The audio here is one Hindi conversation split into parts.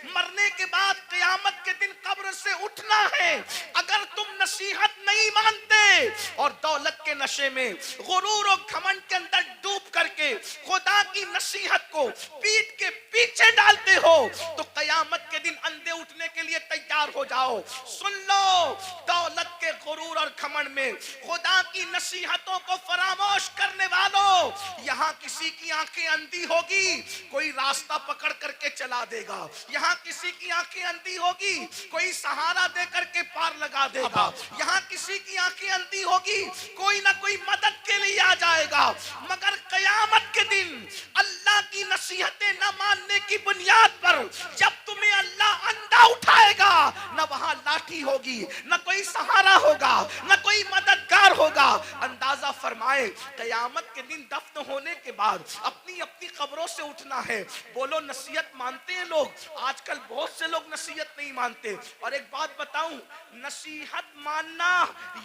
मरने के बाद क़यामत के दिन कब्र से उठना है। अगर तुम नसीहत नहीं मानते और दौलत के नशे में, गुरूर और घमंड के अंदर डूब करके खुदा की नसीहत को पीठ के पीछे डालते हो, तो क़यामत के दिन अंधे उठने के लिए तैयार हो जाओ। सुन लो, दौलत के गुरूर और घमंड में खुदा की नसीहतों को फरामोश करने वालों, यहाँ किसी की आंखें अंधी होगी, कोई रास्ता पकड़ करके चला देगा। यहाँ किसी की आंखें अंधी होगी, कोई सहारा दे करके पार लगा देगा। यहाँ किसी की आंखें अंधी होगी, कोई ना कोई मदद के लिए आ जाएगा। मगर क़यामत के दिन अल्लाह की नसीहतें न मानने की बुनियाद पर जब तुम्हें अल्लाह अंधा उठाएगा, न वहां लाठी होगी, न कोई सहारा होगा, न कोई मददगार होगा। अंदाजा फरमाए, क़यामत के दिन दफन होने के बाद अपनी अपनी कब्रों से उठना है। बोलो, नसीहत मानते हैं लोग? आजकल बहुत से लोग नसीहत नहीं मानते। और एक बात बताऊं, नसीहत मानना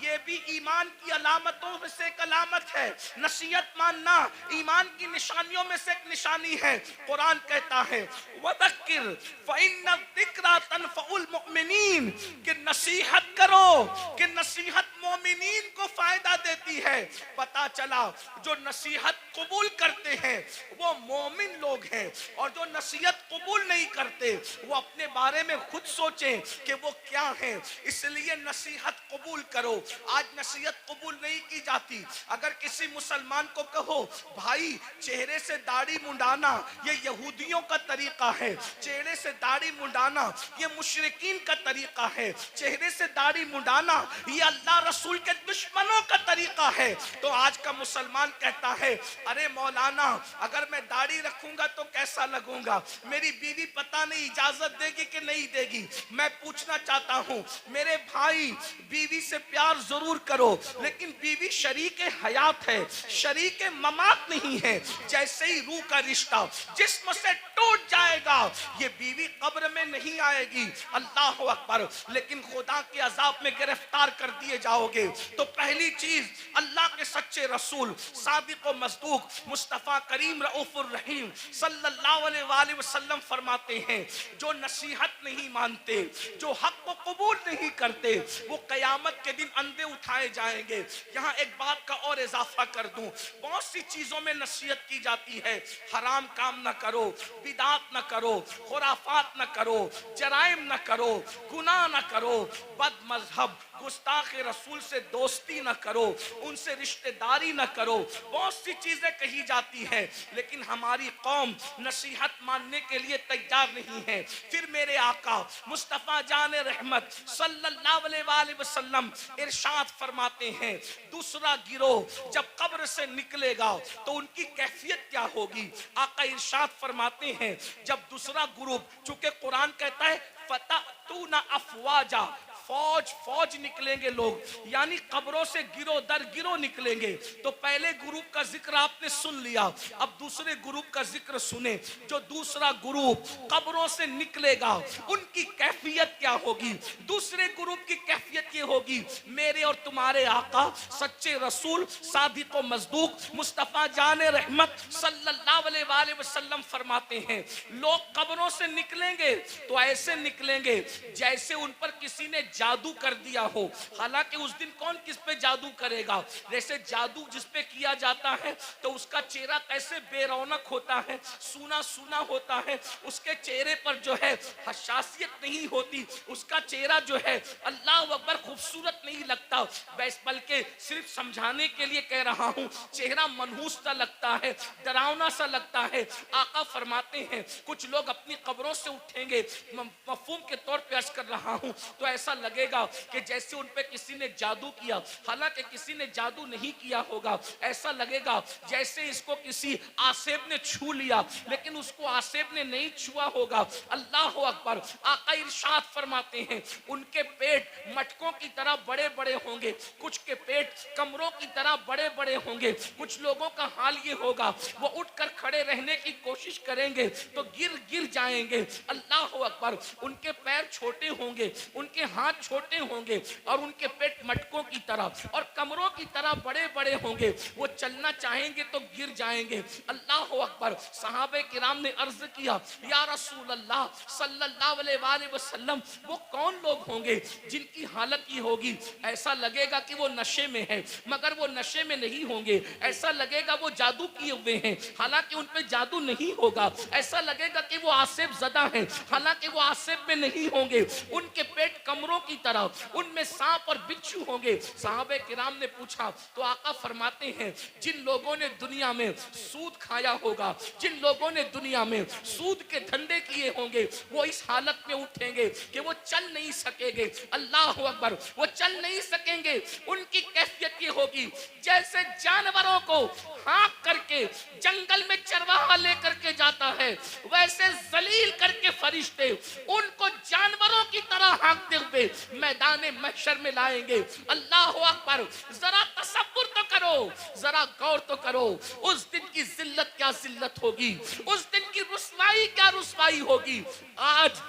ये भी ईमान की अलामतों में से एक अलामत है। नसीहत मानना ईमान की निशानियों में से एक निशानी है। कुरान कहता है, वदक्किर फ़इन्न ज़िक्रा तनफ़उल मुमिनीन, कि नसीहत करो, कि नसीहत मोमिनीन को फायदा देती है। पता चला जो नसीहत कबूल करते हैं वो मोमिन लोग हैं, और जो नसीहत कबूल नहीं करते वो अपने बारे में खुद सोचें कि वो क्या है। इसलिए नसीहत कबूल करो। आज नसीहत कबूल नहीं की जाती। अगर किसी मुसलमान को कहो, भाई चेहरे से दाढ़ी मुंडाना ये यहूदियों का तरीका है, चेहरे से दाढ़ी मुंडाना ये मुशरिकीन का तरीका है, चेहरे से दाढ़ी मुंडाना ये अल्लाह रसूल के दुश्मनों का तरीका है, तो आज का मुसलमान कहता है, अरे मौलाना अगर मैं दाढ़ी रखूंगा तो कैसा लगूंगा, मेरी बीवी पता नहीं इजाजत देगी कि नहीं देगी। मैं पूछना चाहता हूं मेरे भाई, बीवी से प्यार जरूर करो, लेकिन बीवी शरीक हयात है, शरीक ममात नहीं है। जैसे ही रूह का रिश्ता जिस्म से टूट जाएगा, ये बीवी कब्र में नहीं आएगी, अल्लाह अकबर, लेकिन खुदा के अजाब में गिरफ्तार कर दिए जाओगे। तो पहली चीज, अल्लाह के सच्चे रसूल सादिक व मसदूक मुस्तफ़ा करीम रऊफुर रहीम सल्लल्लाहु अलैहि वसल्लम फरमाते हैं, जो नसीहत नहीं मानते, जो हक को कबूल नहीं करते, वो क़यामत के दिन अंधे उठाए जाएंगे। यहाँ एक बात का और इजाफा कर दूं, बहुत सी चीजों में नसीहत की जाती है, हराम काम न करो, बिदात न करो, खुराफात न करो, जराइम न करो, गुनाह न करो, बद मजहब गुस्ताख रसूल से दोस्ती न करो, उनसे रिश्तेदारी न करो, बहुत सी चीजें कही जाती है, लेकिन हमारी कौम नसीहत मानने के लिए तैयार नहीं है। फिर मेरे आका मुस्तफ़ा जान रहमत सल्लल्लाहु अलैहि वसल्लम इरशाद फरमाते हैं, दूसरा गिरोह जब कब्र से निकलेगा तो उनकी कैफियत क्या होगी। आका इरशाद फरमाते हैं, जब दूसरा ग्रुप, चूंकि कुरान कहता है फतअतूना अफवाजा, फौज फौज निकलेंगे लोग, यानी कब्रों से गिरोह दर गिरोह निकलेंगे। तो पहले ग्रुप का जिक्र आपने सुन लिया, अब दूसरे ग्रुप का जिक्र सुने। जो दूसरा ग्रुप कब्रों से निकलेगा उनकी कैफियत क्या होगी। दूसरे ग्रुप की कैफियत ये होगी, मेरे और तुम्हारे आका सच्चे रसूल सादिक व मसदूक मुस्तफ़ा जान रहमत सल्लल्लाहु अलैहि वसल्लम फरमाते हैं, लोग कब्रों से निकलेंगे तो ऐसे निकलेंगे जैसे उन पर किसी ने जादू कर दिया हो। हालांकि उस दिन कौन किस पे जादू करेगा, जैसे जादू जिस पे किया जाता है तो उसका चेहरा कैसे बेरौनक होता है, सूना सूना होता है, उसके चेहरे पर जो है हसासियत नहीं होती, उसका चेहरा जो है अल्लाह अकबर खूबसूरत नहीं लगता। बल्कि सिर्फ समझाने के लिए कह रहा हूं, चेहरा मनहूस सा लगता है, डरावना सा लगता है। आका फरमाते हैं कुछ लोग अपनी कब्रों से उठेंगे, मफहूम के तौर पे अर्ज कर रहा हूं, तो ऐसा लगेगा कि जैसे उन पे किसी ने जादू किया, हालांकि किसी ने जादू नहीं किया होगा। ऐसा लगेगा जैसे इसको किसी आसेब ने छू लिया, लेकिन उसको आसेब ने नहीं छुआ होगा। अल्लाह अकबर। आका इरशाद फरमाते हैं, उनके पेट मटकों की तरह बड़े बड़े होंगे, कुछ के पेट कमरों की तरह बड़े बड़े होंगे। कुछ लोगों का हाल ये होगा, वो उठकर खड़े रहने की कोशिश करेंगे तो गिर गिर जाएंगे। अल्लाह अकबर। उनके पैर छोटे होंगे, उनके हाथ हाथ छोटे होंगे और उनके पेट मटकों की तरह और कमरों की तरह बड़े बड़े होंगे, वो चलना चाहेंगे तो गिर जाएंगे। अल्लाह अकबर। सहाबे किराम ने अर्ज किया, या रसूल अल्लाह सल्लल्लाहु अलैहि वसल्लम, वो कौन लोग होंगे जिनकी हालत ये होगी, ऐसा लगेगा कि वो नशे में है मगर वो नशे में नहीं होंगे, ऐसा लगेगा वो जादू किए हुए हैं हालांकि उन पे जादू नहीं होगा, ऐसा लगेगा कि वो आसिफ ज़दा हैं हालांकि वो आसिफ में नहीं होंगे, उनके पेट कमरों की तरह, उनमें सांप और बिच्छू होंगे। साहबे किराम ने पूछा तो आका फरमाते हैं, जिन लोगों ने दुनिया में सूद खाया होगा, जिन लोगों ने दुनिया में सूद के धंधे किए होंगे, वो इस हालत में उठेंगे कि वो चल नहीं सकेंगे। अल्लाह अकबर। वो चल नहीं सकेंगे। उनकी कैफियत ये होगी जैसे जानवरों को हाँक करके जंगल में चरवाहा लेकर के जाता है, वैसे जलील करके फरिश्ते उनको जानवरों की तरह हाँकते हुए मैदान महशर में लाएंगे। अल्लाह अकबर। जरा तसव्वुर तो करो, जरा गौर तो करो, उस दिन की जिल्लत क्या जिल्लत होगी, उस दिन की रुसवाई क्या रुसवाई होगी। आज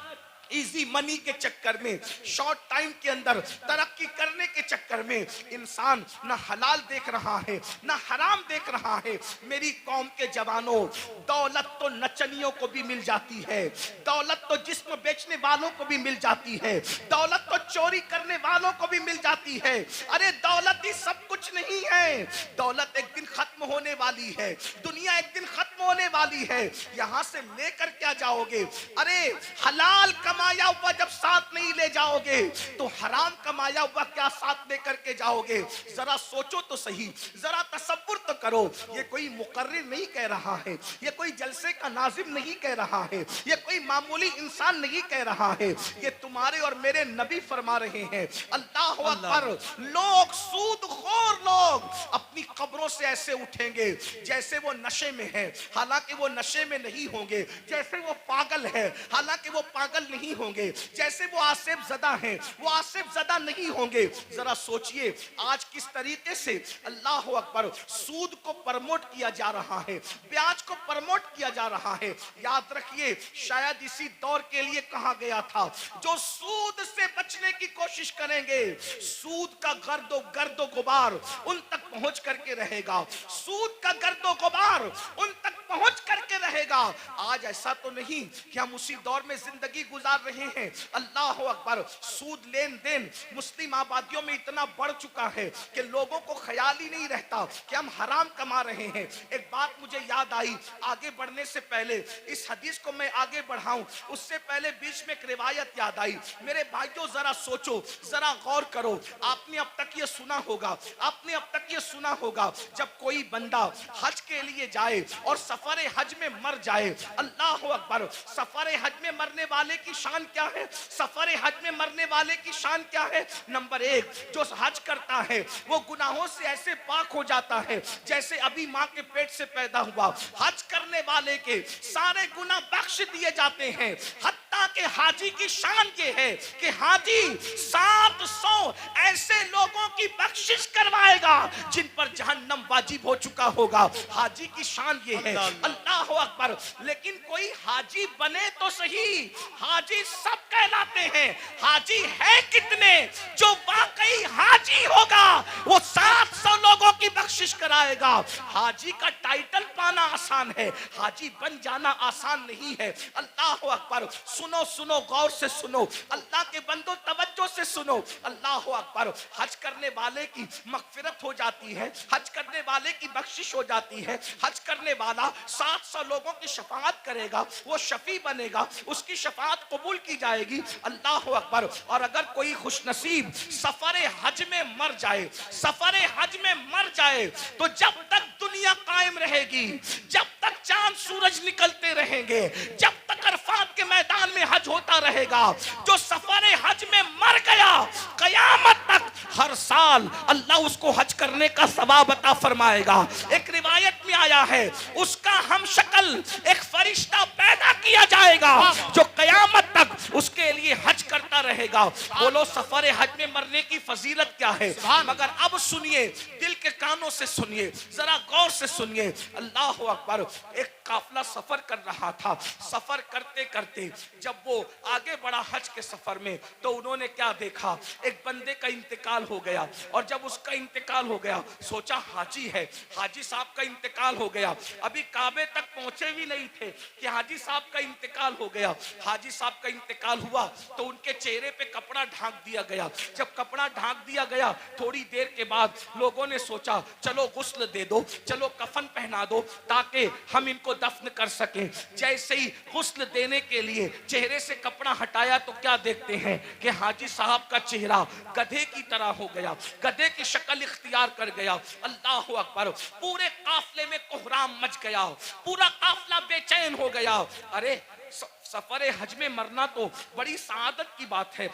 इजी मनी के चक्कर में, शॉर्ट टाइम के अंदर तरक्की करने के चक्कर में इंसान ना हलाल देख रहा है ना हराम देख रहा है। मेरी कौम के जवानों, दौलत तो नचनियों को भी मिल जाती है, दौलत तो जिस्म बेचने वालों को भी मिल जाती है, दौलत तो चोरी करने वालों को भी मिल जाती है। अरे दौलत ही सब कुछ नहीं है, दौलत एक दिन खत्म होने वाली है, दुनिया एक दिन खत्म होने वाली है। यहां से लेकर क्या जाओगे? अरे हलाल कमाया हुआ जब साथ नहीं ले जाओगे तो हराम कमाया हुआ क्या साथ लेकर के जाओगे? जरा सोचो तो सही, जरा तसव्वुर तो करो। ये कोई मुकर्रिर नहीं कह रहा है, ये कोई जलसे का नाजिम नहीं कह रहा है, ये कोई मामूली इंसान नहीं कह रहा है, ये तुम्हारे और मेरे नबी फरमा रहे हैं। अल्लाह अकबर। लोग, सूदखोर लोग अपनी कब्रों से ऐसे उठेंगे जैसे वो नशे में है हालांकि वो नशे में नहीं होंगे, जैसे वो पागल है हालांकि वो पागल नहीं होंगे, जैसे वो आसिफ ज़दा हैं वो आसिफ ज़दा नहीं होंगे। जरा सोचिए आज किस तरीके से अल्लाह अकबर सूद को प्रमोट किया जा रहा है, ब्याज को प्रमोट किया जा रहा है। याद रखिए शायद इसी दौर के लिए कहा गया था, जो सूद से बचने की कोशिश करेंगे सूद का गर्दो गुबार उन तक पहुंच करके रहेगा, सूद का गर्दो गुबार उन तक पहुंच करके रहेगा। आज ऐसा तो नहीं कि हम उसी दौर में जिंदगी गुजार रहे हैं। अल्लाह अकबर। सूद लेन देन मुस्लिम आबादियों में इतना बढ़ चुका है कि लोगों को ख्याल ही नहीं रहता कि हम हराम कमा रहे हैं। एक बात मुझे याद आई, आगे बढ़ने से पहले इस हदीस को मैं आगे बढ़ाऊं उससे पहले बीच में एक रिवायत याद आई। मेरे भाइयों जरा सोचो, जरा गौर करो। आपने अब तक ये सुना होगा, आपने अब तक ये सुना होगा जब कोई बंदा हज के लिए जाए और सफर हज में मर जाए। अल्लाह अकबर। सफर हज में मरने वाले की शान क्या है? सफर हज में मरने वाले की शान क्या है? नंबर एक, जो हज करता है वो गुनाहों से ऐसे पाक हो जाता है जैसे अभी माँ के पेट से पैदा हुआ। हज करने वाले के सारे गुनाह बख्श दिए जाते हैं। हत्ता के हाजी की शान ये है कि हाजी 700 ऐसे लोगों की बख्शिश करवाएगा जिन पर जहन्नम वाजिब हो चुका होगा। हाजी की शान ये है। अल्लाह अकबर। लेकिन कोई हाजी बने तो सही, हाजी सब कहलाते हैं, हाजी है कितने? जो वाकई हाजी होगा वो 700 लोगों की बख्शिश कराएगा। हाजी का टाइटल पाना आसान है, हाजी बन जाना आसान नहीं है। अल्लाह अकबर। सुनो सुनो, गौर से सुनो, अल्लाह के बंदो तवज्जो से सुनो। अल्लाह अकबर। हज करने वाले की मगफिरत हो जाती है, हज करने वाले की बख्शिश हो जाती है। हज करने वाला 700 लोगों की शफाअत करेगा, वो शफी बनेगा, उसकी शफाअत कबूल की जाएगी। अल्लाह अकबर। और अगर कोई खुशनसीब सफर हज में मर जाए, सफर हज में मर जाए तो जब तक दुनिया कायम रहेगी, जब तक चांद सूरज निकलते रहेंगे, जब तक अरफात के मैदान में हज होता रहेगा, जो सफर हज में मर गया कयामत तक हर साल अल्लाह उसको हज करने का सवाब अता फरमाएगा। एक रिवायत में आया है उसका हम शक्ल एक फरिश्ता पैदा किया जाएगा जो कयामत तक उसके लिए हज करता रहेगा। बोलो सफर हज में मरने की फजीलत क्या है? मगर अब सुनिए, दिल दिल के कानों से सुनिए, जरा गौर से सुनिए। अल्लाह अकबर। एक काफिला सफर कर रहा था। सफर करते करते जब वो आगे बढ़ा हज के सफर में, तो उन्होंने क्या देखा, एक बंदे का इंतकाल हो गया। और जब उसका इंतकाल हो गया, सोचा हाजी है, हाजी साहब का इंतकाल हो गया। अभी काबे तक पहुंचे भी नहीं थे कि हाजी साहब का इंतकाल हो गया। हाजी साहब का इंतकाल हुआ तो उनके चेहरे पे कपड़ा ढांक दिया गया। जब कपड़ा ढांक दिया गया, थोड़ी देर के बाद लोगों ने सोचा चलो गुस्ल दे दो, चलो कफन पहना दो, ताकि हम इनको दफन कर सकें। जैसे ही गुस्ल देने के लिए चेहरे से कपड़ा हटाया, तो क्या देखते हैं कि हाजी साहब का चेहरा गधे की तरह हो गया, गधे की शक्ल इख्तियार कर गया। अल्लाह अकबर। पूरे काफले में कोहराम मच गया, पूरा काफला बेचैन हो गया। अरे सफर हज में मरना तो बड़ी सआदत की बात है,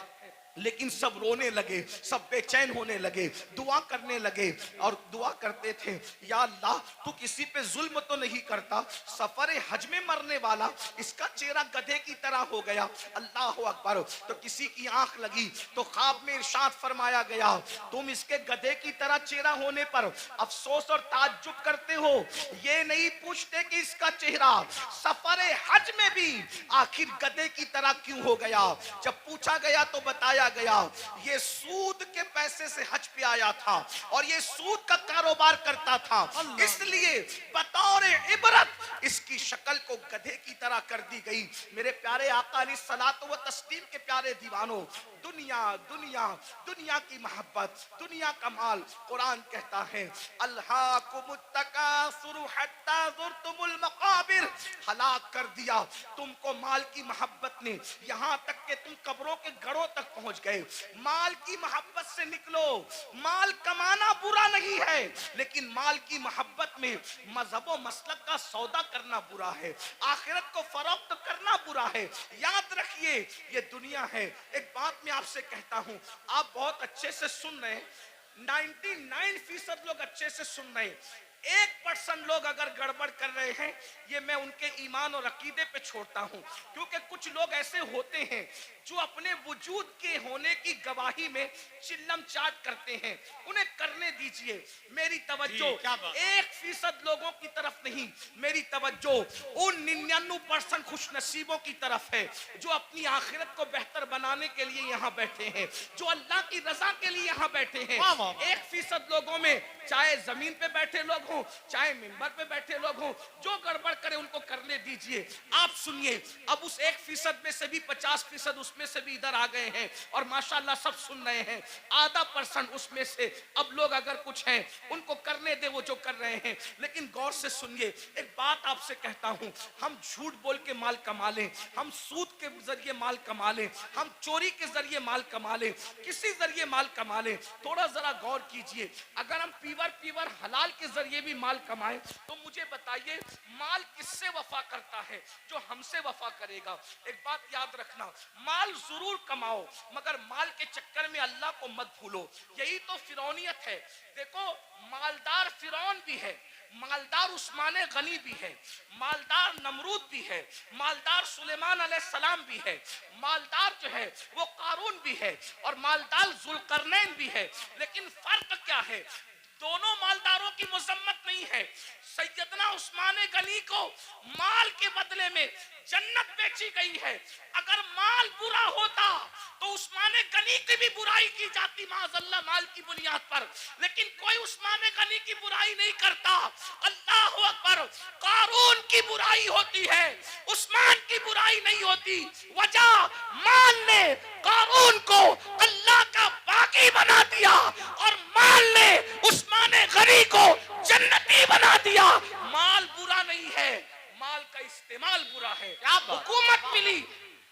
लेकिन सब रोने लगे, सब बेचैन होने लगे, दुआ करने लगे। और दुआ करते थे, या अल्लाह तू किसी पे जुल्म तो नहीं करता, सफर हज में मरने वाला इसका चेहरा गधे की तरह हो गया। अल्लाह अकबर। तो किसी की आंख लगी तो ख्वाब में इरशाद फरमाया गया, तुम इसके गधे की तरह चेहरा होने पर अफसोस और ताज्जुब करते हो, ये नहीं पूछते कि इसका चेहरा सफर हज में भी आखिर गधे की तरह क्यों हो गया। जब पूछा गया तो बताया गया, ये सूद के पैसे से हज पे आया था और ये सूद का कारोबार करता था, इसलिए बतौर इबरत इसकी शक्ल को गधे की तरह कर दी गई। मेरे प्यारे आका अलैहिस्सलातु व तस्लीम के प्यारे दीवानों, दुनिया दुनिया दुनिया की मोहब्बत, दुनिया का माल, कुरान कहता है अल्हाकुमुत तकासुर हत्ता ज़ुरतुमुल मकाबिर, हलाक कर दिया तुमको माल की मोहब्बत ने, यहां तक कि तुम कब्रों के गढ़ों तक पहुंच गए। माल की मोहब्बत से निकलो। माल कमाना बुरा नहीं है, लेकिन माल की मोहब्बत में मजहब व मसलक का सौदा करना बुरा है, आखिरत को फरोख्त करना बुरा है। याद रखिए, ये दुनिया है। एक बात मैं आपसे कहता हूं, आप बहुत अच्छे से सुन रहे हैं, 99% लोग अच्छे से सुन रहे हैं। 1% लोग अगर गड़बड़ कर रहे हैं, ये मैं उनके ईमान और अकीदे पे छोड़ता हूं, क्योंकि कुछ लोग ऐसे होते हैं जो अपने वजूद के होने की गवाही में चिल्लम चाट करते हैं, उन्हें करने दीजिए। मेरी तवज्जो 1% लोगों की तरफ नहीं, मेरी तवज्जो उन 99% खुशनसीबों की तरफ है जो अपनी आखिरत को बेहतर बनाने के लिए यहाँ बैठे हैं, जो अल्लाह की रजा के लिए यहाँ बैठे हैं। 1% लोगों में, चाहे जमीन पे बैठे लोग हों, चाहे मिंबर पे बैठे लोग हों, जो गड़बड़ करे उनको करने दीजिए। आप सुनिए, अब उस 1% में से भी 50% उसमें से भी इधर आ गए हैं और माशाल्लाह सब सुन रहे हैं। आधा % उसमें से अब लोग अगर कुछ हैं उनको करने दे वो जो कर रहे हैं, लेकिन गौर से सुनिए। एक बात आपसे कहता हूं, हम झूठ बोल के माल कमा लें, हम सूद के जरिए माल कमा लें, हम चोरी के जरिए माल कमा लें, किसी जरिए माल कमा लें, थोड़ा जरा गौर कीजिए। अगर हम पीवर हलाल के जरिए भी माल कमाएं, तो मुझे बताइए माल किससे वफा करता है? जो हमसे वफा करेगा। एक बात याद रखना, माल जरूर कमाओ, मगर माल के चक्कर में अल्लाह को मत भूलो। यही तो फिरौनियत है। देखो, मालदार फिरौन भी है, मालदार उस्मान गनी भी है, मालदार नमरूद भी है, मालदार सुलेमान अलैहिस्सलाम भी है, मालदार जो है वो कारून भी है और मालदार जुल्करनैन भी है। लेकिन फर्क क्या है? दोनों मालदारों की मुजम्मत नहीं है। सैयदना उस्मान गनी को माल के बदले में जन्नत बेची गई है। अगर माल बुरा होता तो उस्मान गनी की भी बुराई की जाती, माज़अल्लाह, माल की बुनियाद पर। लेकिन कोई उस्मान गनी की बुराई नहीं करता। अल्लाहु अकबर। कारून की बुराई होती है, उस्मान की बुराई नहीं होती। वजह, माल ने कारून को अल्लाह का बागी बना दिया और माल ने उस्मान गनी को जन्नती बना दिया। माल बुरा नहीं है, माल का इस्तेमाल बुरा है।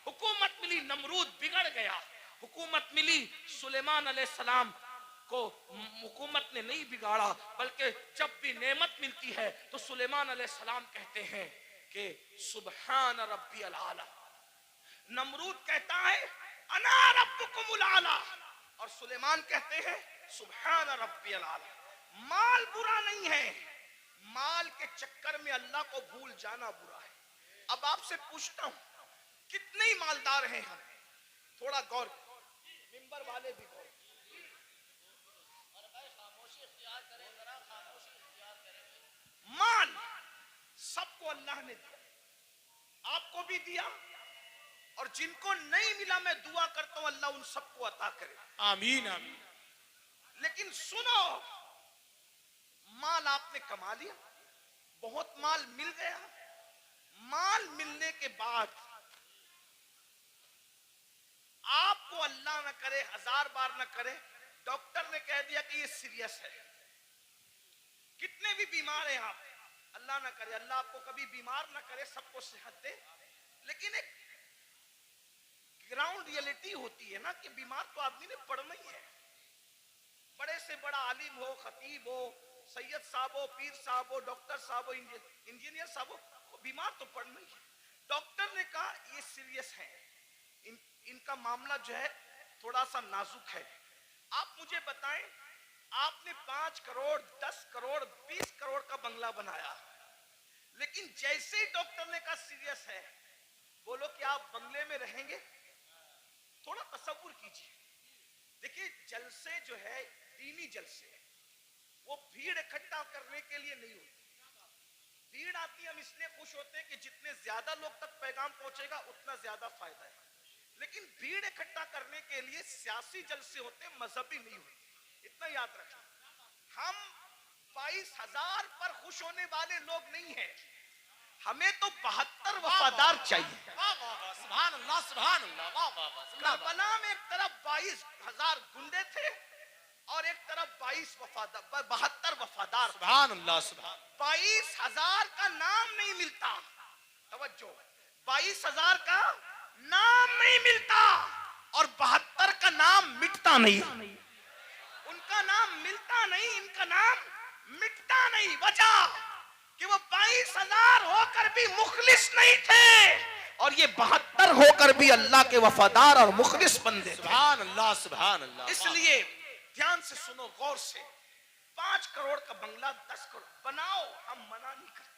हुकूमत मिली, नमरूद बिगड़ गया। हुकूमत मिली सुलेमान अलैहिस्सलाम को, हुकूमत ने नहीं बिगाड़ा, बल्कि जब भी नेमत मिलती है तो सुलेमान अलैहिस्सलाम कहते हैं कि सुबहान रब्बियल आला। नमरूद कहता है अना रब्बुकुमुल आला, और सुलेमान कहते हैं सुबहान रब्बियल आला। माल बुरा नहीं है, माल के चक्कर में अल्लाह को भूल जाना बुरा है। अब आपसे पूछता हूं, कितने ही मालदार हैं हम? थोड़ा गौर, मिंबर वाले भी गौर, खामोशी इख्तियार करें। माल सबको अल्लाह ने दिया, आपको भी दिया, और जिनको नहीं मिला मैं दुआ करता हूं अल्लाह उन सबको अता करे, आमीन आमीन। लेकिन सुनो, माल आपने कमा लिया, बहुत माल मिल गया, माल मिलने के बाद आपको अल्लाह न करे, 1000 बार न करे, डॉक्टर ने कह दिया कि ये सीरियस है, कितने भी बीमार हैं आप, अल्लाह ना करे, अल्लाह आपको कभी बीमार ना करे, सबको सेहत दे, लेकिन एक ग्राउंड रियलिटी होती है ना कि बीमार तो आदमी ने पड़ना ही है, बड़े से बड़ा आलिम हो, खतीब हो, सैयद साहब हो, पीर साहब हो, डॉक्टर साहब हो, इंजीनियर साहब हो, बीमार तो पड़ना ही है। डॉक्टर ने कहा ये सीरियस है, इनका मामला जो है थोड़ा सा नाजुक है, आप मुझे बताएं, आपने 5 करोड़ 10 करोड़ 20 करोड़ का बंगला बनाया, लेकिन जैसे ही डॉक्टर ने कहा सीरियस है, बोलो कि आप बंगले में रहेंगे? थोड़ा तसव्वुर कीजिए। देखिए जलसे जो है दीनी जलसे, वो भीड़ इकट्ठा करने के लिए नहीं होती, भीड़ आती हम इसलिए खुश होते हैं कि जितने ज्यादा लोग तक पैगाम पहुंचेगा उतना ज्यादा फायदा है, लेकिन भीड़ इकट्ठा करने के लिए सियासी जलसे होते हैं, मजहबी नहीं होते, इतना याद रखना। हम 22,000 पर खुश होने वाले लोग नहीं हैं, हमें तो 72 वफादार चाहिए। सुभान अल्लाह सुभान अल्लाह, वाह वाह वाह। करबला में एक तरफ 22,000 गुंडे थे और एक तरफ 72 वफादार। सुभान अल्लाह सुभान। 22,000 का नाम नहीं मिलता, तवज्जो, 22,000 का नाम नहीं मिलता और 72 का नाम मिटता नहीं, उनका नाम मिलता नहीं, इनका नाम मिटता नहीं। वजह कि वो 22,000 होकर भी मुखलिस नहीं थे और ये 72 होकर भी अल्लाह के वफादार और मुखलिस बंदे। सुभान अल्लाह सुभान अल्लाह। इसलिए ध्यान से सुनो, गौर से, 5 करोड़ का बंगला 10 करोड़ बनाओ, हम मना नहीं करते,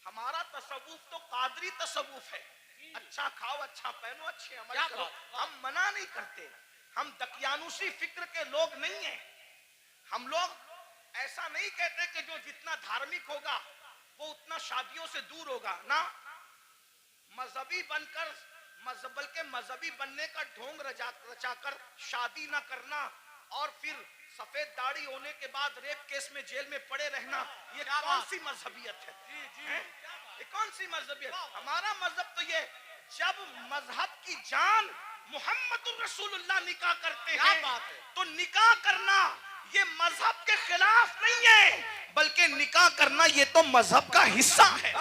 हमारा तसव्वुफ तो कादरी तसव्वुफ है, अच्छा खाओ, अच्छा पहनो, अच्छे अमल करो, हम मना नहीं करते, हम दकियानुसी फिक्र के लोग नहीं हैं, हम लोग ऐसा नहीं कहते कि जो जितना धार्मिक होगा वो उतना शादियों से दूर होगा ना, मजहबी बनकर बल्कि मजहबी बनने का ढोंग रचाकर शादी ना करना और फिर सफेद दाढ़ी होने के बाद रेप केस में जेल में पड़े रहना, ये कौन सी मजहबियत है? ये कौन सी मजहबियत? हमारा मजहब तो ये, जब मजहब की जान मोहम्मद रसूलुल्लाह निकाह करते हैं तो निकाह करना ये मजहब के खिलाफ नहीं है, बल्कि निकाह करना ये तो मजहब का हिस्सा है।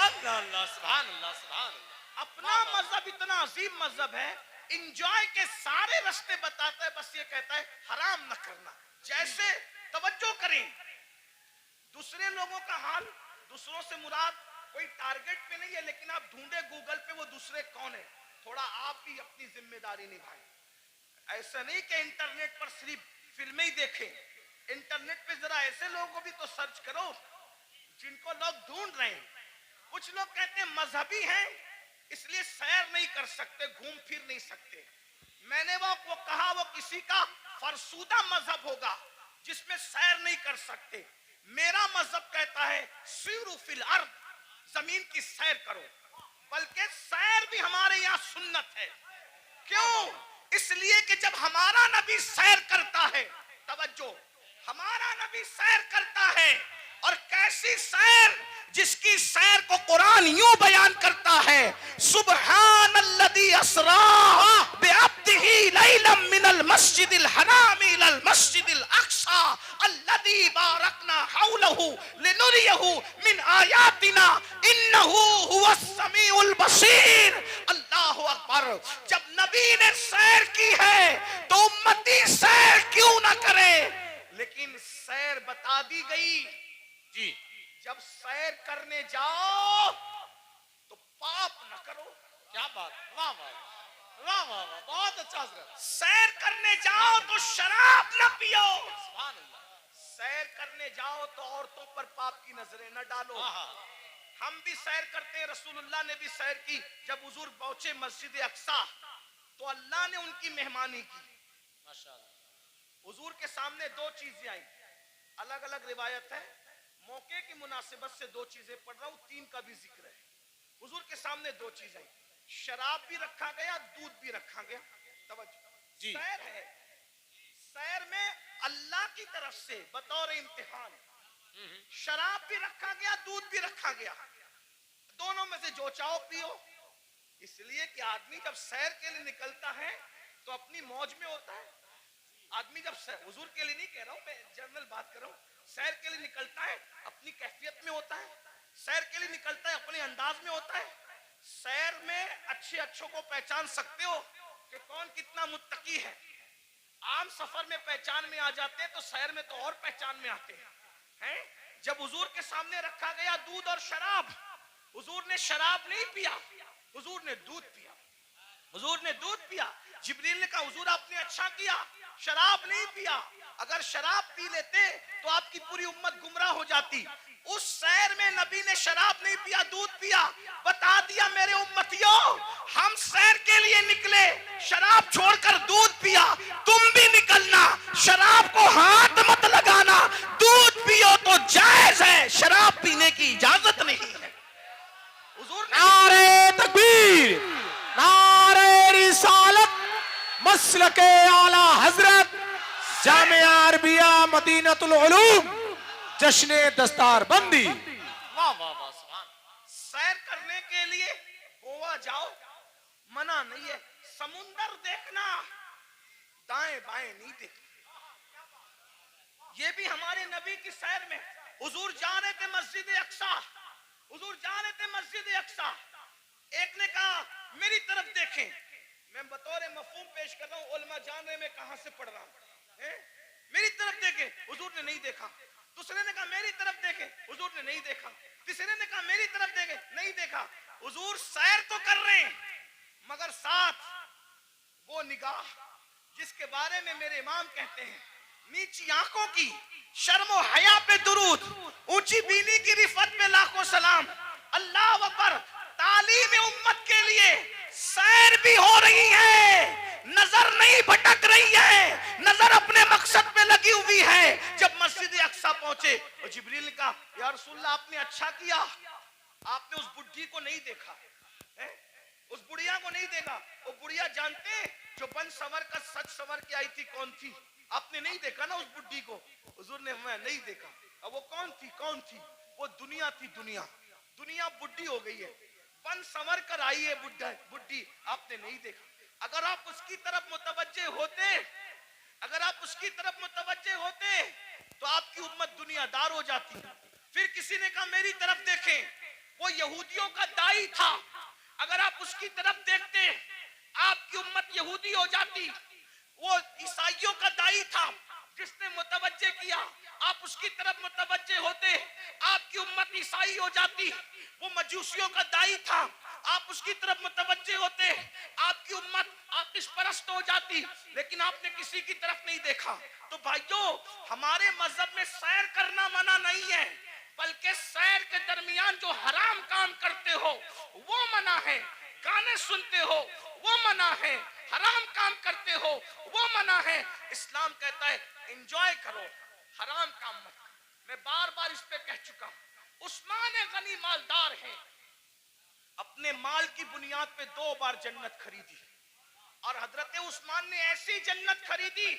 अपना मजहब इतना अजीम मजहब है, इंजॉय के सारे रास्ते बताता है, बस ये कहता है हराम न करना। जैसे तवज्जो करें, दूसरे लोगों का हाल, दूसरों से मुराद कोई टारगेट पे नहीं है, लेकिन आप ढूंढे गूगल पे वो दूसरे कौन है, थोड़ा आप भी अपनी जिम्मेदारी निभाएं। ऐसा नहीं कि इंटरनेट पर सिर्फ फिल्में ही देखें, इंटरनेट पे जरा ऐसे लोगों को भी तो सर्च करो जिनको लोग ढूंढ रहे हैं। कुछ लोग कहते हैं मजहबी हैं इसलिए सैर नहीं कर सकते, घूम फिर नहीं सकते। मैंने वो कहा वो किसी का फरसूदा मजहब होगा जिसमें सैर नहीं कर सकते। मेरा मजहब कहता है सीरू फिल अर्द, जमीन की सैर करो, बल्कि सैर भी हमारे यहाँ सुन्नत है। क्यों? इसलिए कि जब हमारा नबी सैर करता है, तवज्जो, हमारा नबी सैर करता है, और कैसी सैर, जिसकी सैर को कुरान यूं बयान करता है, सुब्हानल्लज़ी अस्रा बिअब्दिही लैलन मिनल मस्जिदिल हराम इलल मस्जिदिल अक्सा अल्लज़ी बारकना हौलहु लिनुरियहु मिन आयातिना इन्नहु हुवस समीउल बसीर। अल्लाहु अकबर। जब नबी ने सैर की है तो उम्मती सैर क्यों ना करे? लेकिन सैर बता दी गई जी, जब सैर करने जाओ तो पाप न करो। क्या बात, वाह वाह वाह वाह वाह, बहुत अच्छा। सैर करने जाओ तो शराब न पियो, सुभान अल्लाह। सैर करने जाओ तो औरतों पर पाप की नजरें न डालो। हम भी सैर करते हैं, रसूलुल्लाह ने भी सैर की। जब हुजूर पहुंचे मस्जिद अक्सा तो अल्लाह ने उनकी मेहमानी की, माशाअल्लाह। हुजूर के सामने दो चीजें आई, अलग अलग रिवायत है। मौके की मुनासिबत से दो चीजें पढ़ रहा हूं, तीन का भी जिक्र है। हुजूर के सामने दो चीजें, शराब भी रखा गया, दूध भी रखा गया। तवज्जो, जी। सैर है, सैर में अल्लाह की तरफ से बतौर इम्तिहान शराब भी रखा गया, दूध भी रखा गया। दोनों में से जो चाहो पियो। इसलिए कि आदमी जब सैर के लिए निकलता है तो अपनी मौज में होता है। आदमी जब हुजूर के लिए नहीं कह रहा हूं, मैं जनरल बात कर रहा हूं, सैर के लिए निकलता है अपनी कैफियत में होता है, सैर के लिए निकलता है अपने अंदाज में होता है। सैर में अच्छे अच्छों को पहचान सकते हो कि कौन कितना मुत्तकी है। आम सफर में पहचान में आ जाते हैं तो सैर में तो और पहचान में आते हैं। जब हुजूर के सामने रखा गया दूध और शराब, हुजूर ने शराब नहीं पिया, हुजूर ने दूध पिया। हुजूर ने दूध पिया। जिब्रील ने कहा हुजूर आपने अच्छा किया, शराब नहीं पिया। अगर शराब पी लेते तो आपकी पूरी उम्मत गुमराह हो जाती। उस सैर में नबी ने शराब नहीं पिया, दूध पिया। बता दिया मेरे उम्मतियों, हम सैर के लिए निकले, शराब छोड़कर दूध पिया। तुम भी निकलना, शराब को हाथ मत लगाना, दूध पियो तो जायज है, शराब पीने की इजाजत नहीं है। हुजूर ने नारे तकबीर, नारे रिसालत, मसलके आला हजरत, जामिया अरबिया मदीनतुल उलूम, जश्ने दस्तार बंदी। वाह वाह वाह, सुभान। सैर करने के लिए गोवा जाओ, मना नहीं है। समुंदर देखना, दाएं बाएं नहीं देखना। ये भी हमारे नबी की सैर में। हुजूर जा रहे थे मस्जिद अक्सा, हुजूर जा रहे थे मस्जिद अक्सा। एक ने कहा मेरी तरफ देखें। मैं बतौर मफहूम पेश कर रहा हूं, उलमा जान रहे मैं कहां से पढ़ रहा हूं। मेरी तरफ देखें, हुजूर ने नहीं देखा। दूसरे ने कहा मेरी तरफ देखें, हुजूर ने नहीं देखा। तीसरे ने कहा मेरी तरफ देखें, नहीं देखा। हुजूर सैर तो कर रहे हैं मगर साथ वो निगाह जिसके बारे में मेरे इमाम कहते हैं, नीची आंखों की शर्मो हया पे दुरूद, ऊंची बीनी की रिफत पे लाखों सलाम। अल्लाह अकबर। तालीम उम्मत के लिए सैर भी हो रही है, नजर नहीं भटक रही है, नजर अपने मकसद पे लगी हुई है। जब मस्जिद अक्सा पहुंचे और जिब्रील ने कहा या रसूलल्लाह आपने अच्छा किया, आपने उस बुढ़ी को नहीं देखा, उस बुढ़िया को नहीं देखा। वो बुढ़िया जानते जो बन सवर का सच सवर के आई थी कौन थी? आपने नहीं देखा ना उस बुढ़ी को? हुजूर ने मैं नहीं देखा। अब वो कौन थी? कौन थी वो? दुनिया थी। दुनिया दुनिया बुढ़ी हो गई है, बन संवर कर आई है बुढ़ी, आपने नहीं देखा। अगर आप उसकी तरफ मुतवज्जे होते, अगर आप उसकी तरफ मुतवज्जे होते तो आपकी उम्मत दुनियादार हो जाती। फिर किसी ने कहा मेरी तरफ देखें, वो यहूदियों का दाई था, अगर आप उसकी तरफ देखते आपकी उम्मत यहूदी हो जाती। वो ईसाइयों का दाई था, जिसने मुतवज्जे किया, आप उसकी तरफ मुतवज्जे होते आपकी उम्मत ईसाई हो जाती। वो मजूसियों का दाई था, आप उसकी तरफ मुतवज्जे होते आपकी उम्मत आतिश परस्त हो जाती। लेकिन आपने किसी की तरफ नहीं देखा। तो भाइयों, हमारे मजहब में सैर करना मना नहीं है, बल्कि सैर के दरमियान जो हराम काम करते हो वो मना है। गाने सुनते हो वो मना है, हराम काम करते हो वो मना है। इस्लाम कहता है एंजॉय करो, हराम काम मत करो। मैं बार बार इस पे कह चुका हूं। उस्मान गनी मालदार हैं, अपने माल की बुनियाद पे 2 बार जन्नत खरीदी, और हजरत उस्मान ने ऐसी जन्नत खरीदी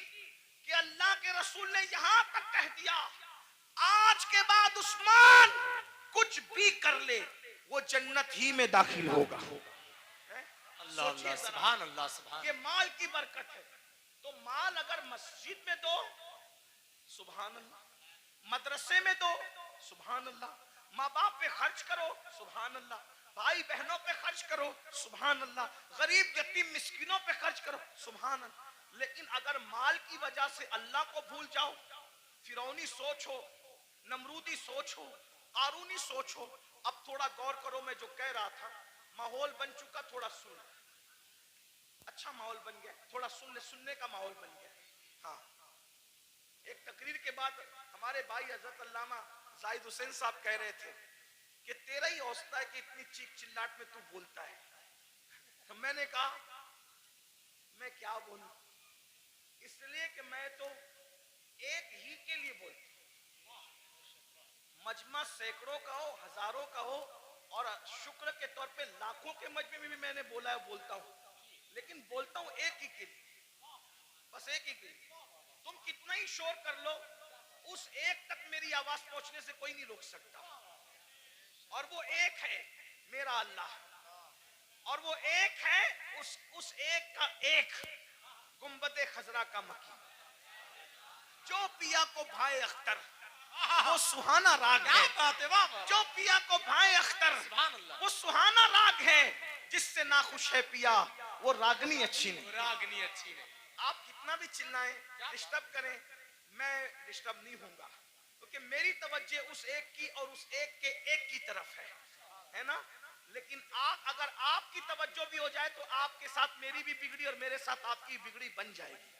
कि अल्लाह के रसूल ने यहां तक कह दिया आज के बाद उस्मान कुछ भी कर ले वो जन्नत ही में दाखिल होगा। अल्लाह अल्लाह, सुभान अल्लाह, सुभान। ये माल की बरकत है। तो माल अगर मस्जिद में दो सुभान अल्लाह, मदरसे में दो सुभान अल्लाह, माँ बाप पे खर्च करो सुभान अल्लाह, भाई बहनों पे खर्च करो सुभान अल्लाह, गरीब यतीम मिस्किनों पे खर्च करो सुभान अल्लाह। लेकिन अगर माल की वजह से अल्लाह को भूल जाओ, फिरौनी सोच हो, नमरूदी सोच हो, कारूनी सोच हो। अब थोड़ा गौर करो, मैं जो कह रहा था, माहौल बन चुका, थोड़ा सुन, अच्छा माहौल बन गया, थोड़ा सुनने का माहौल बन गया। हाँ, एक तकरीर के बाद हमारे भाई हजरत अल्लामा जाहिद हुसैन साहब कह रहे थे कि तेरा ही हौसला है कि इतनी चीख चिल्लाट में तू बोलता है। तो मैंने कहा मैं क्या बोलूं, इसलिए कि मैं तो एक ही के लिए बोलता हूं, मजमा सैकड़ों का हो, हजारों का हो, और शुक्र के तौर पे लाखों के मजमे में भी मैंने बोला है, बोलता हूं, लेकिन बोलता हूं एक ही के लिए, बस एक ही के लिए। तुम कितना ही शोर कर लो, उस एक तक मेरी आवाज पहुंचने से कोई नहीं रोक सकता, और वो एक है मेरा अल्लाह, और वो एक है उस एक का एक गुंबदे खजरा का मकी, जो पिया को भाई अख्तर, वो सुहाना राग क्या है। बात है, वाह वाह, जो पिया को भाई अख्तर, सुभान अल्लाह। वो सुहाना राग है। जिससे नाखुश है पिया, वो रागनी अच्छी नहीं। रागनी अच्छी नहीं। आप कितना भी चिल्लाएं, डिस्टर्ब करें, मैं डिस्टर्ब नहीं होऊंगा, क्योंकि मेरी तवज्जो उस एक की और उस एक के एक की तरफ है ना। लेकिन अगर आपकी तवज्जो भी हो जाए तो आपके साथ मेरी भी बिगड़ी और मेरे साथ आपकी बिगड़ी बन जाएगी।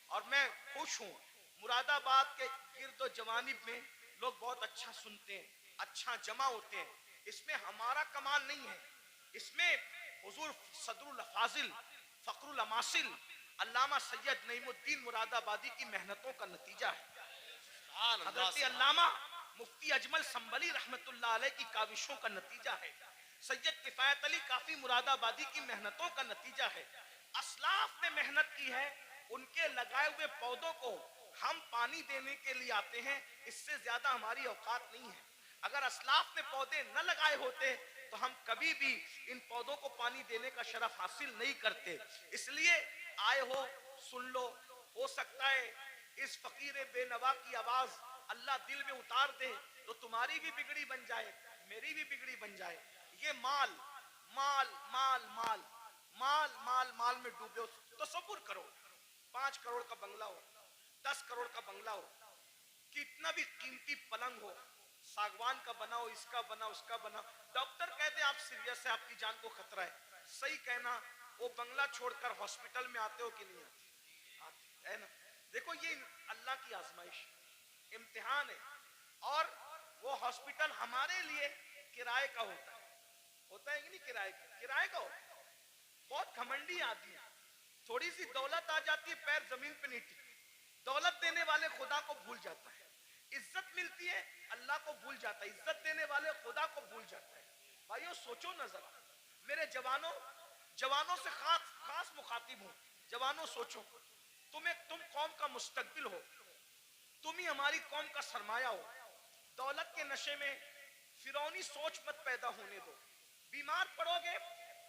और मैं खुश हूं, मुरादाबाद के गिरदो जवानिब में लोग बहुत अच्छा सुनते हैं, अच्छा जमा होते हैं। इसमें हमारा कमाल नहीं है, इसमें हुजूर सदरुल फाजिल फखरुल अमासिल अल्लामा सैयद नईमुद्दीन मुरादाबादी की मेहनतों का नतीजा है। हजरत अल्लामा मुफ्ती अजमल संबली रहमतुल्लाह अलैह की काविशों का नतीजा है। सैयद किफायत अली काफी मुरादाबादी की मेहनतों का नतीजा है। असलाफ ने मेहनत की है, उनके लगाए हुए पौधों को हम पानी देने के लिए आते हैं, इससे ज्यादा हमारी औकात नहीं है। अगर असलाफ ने पौधे न लगाए होते तो हम कभी भी इन पौधों को पानी देने का शरफ हासिल नहीं करते। इसलिए आए हो, सुन लो, हो सकता है इस फकीर बेनवा की आवाज अल्लाह दिल में उतार दे तो तुम्हारी भी बिगड़ी बन जाए, मेरी भी बिगड़ी बन जाए। ये माल माल माल माल माल माल माल में डूबे हो तो सब्र करो। 5 करोड़ का बंगला हो, 10 करोड़ का बंगला हो, कितना भी कीमती पलंग हो, सागवान का बनाओ, इसका बना, उसका बना, डॉक्टर कहते आप सीरियस है, आपकी जान को खतरा है, सही कहना, वो बंगला छोड़कर हॉस्पिटल में आते हो कि नहीं आते? है ना। देखो ये अल्लाह की आजमाइश, इम्तिहान है। और वो हॉस्पिटल हमारे लिए किराए का होता है कि नहीं? किराए का होता है। बहुत घमंडी आदमी है, थोड़ी सी दौलत आ जाती है, पैर जमीन पे नहीं टिकती। दौलत देने वाले खुदा को भूल जाता है, इज्जत मिलती है अल्लाह को भूल जाता है, इज्जत देने वाले खुदा को भूल जाता है। भाइयों सोचो ना जरा, मेरे जवानों से खास मुखातिब हूं। जवानों सोचो, तुम कौम का मुस्तकबिल हो, तुम ही हमारी कौम का सरमाया हो। दौलत के नशे में फिरौनी सोच मत पैदा होने दो। बीमार पड़ोगे,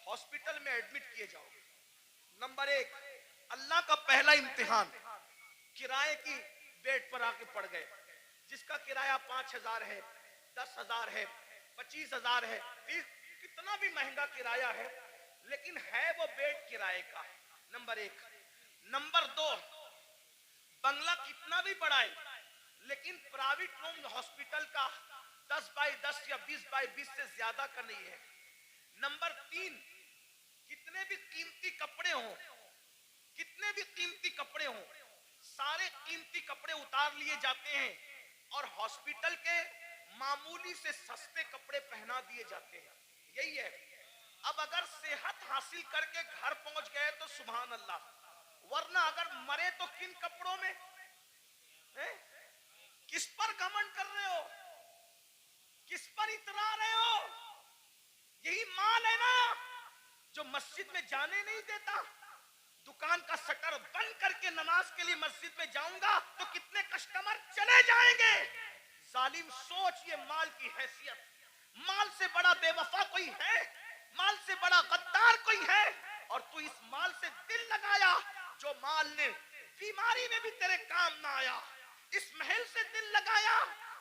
हॉस्पिटल में एडमिट किए जाओगे। नंबर 1, अल्लाह का पहला इम्तिहान, किराए की बेड पर आके पड़ गए, जिसका किराया 5,000 है, 10,000 है, 25,000 है, कितना भी महंगा किराया है, लेकिन है वो बेड किराए का। नंबर 1। नंबर 2, बंगला कितना भी बड़ा है, लेकिन प्राइवेट रूम हॉस्पिटल का 10 बाई 10 या 20 बाई 20 से ज्यादा का नहीं है। नंबर 3, कितने भी कीमती कपड़े हों, कितने भी कीमती कपड़े हों, सारे कीमती कपड़े उतार लिए जाते हैं और हॉस्पिटल के मामूली से सस्ते कपड़े पहना दिए जाते हैं। यही है। अब अगर सेहत हासिल करके घर पहुंच गए तो सुभान अल्लाह, वरना अगर मरे तो किन कपड़ों में है? किस पर घमंड कर रहे हो, किस पर इतरा रहे हो? यही माल है ना जो मस्जिद में जाने नहीं देता। दुकान का शटर बंद करके नमाज के लिए मस्जिद में जाऊंगा तो कितने कस्टमर चले जाएंगे। जालिम सोच, ये माल की हैसियत, माल से बड़ा बेवफा कोई है? माल से बड़ा गद्दार कोई है? और तू इस माल से दिल लगाया, जो माल ने बीमारी में भी तेरे काम ना आया। इस महल से दिल लगाया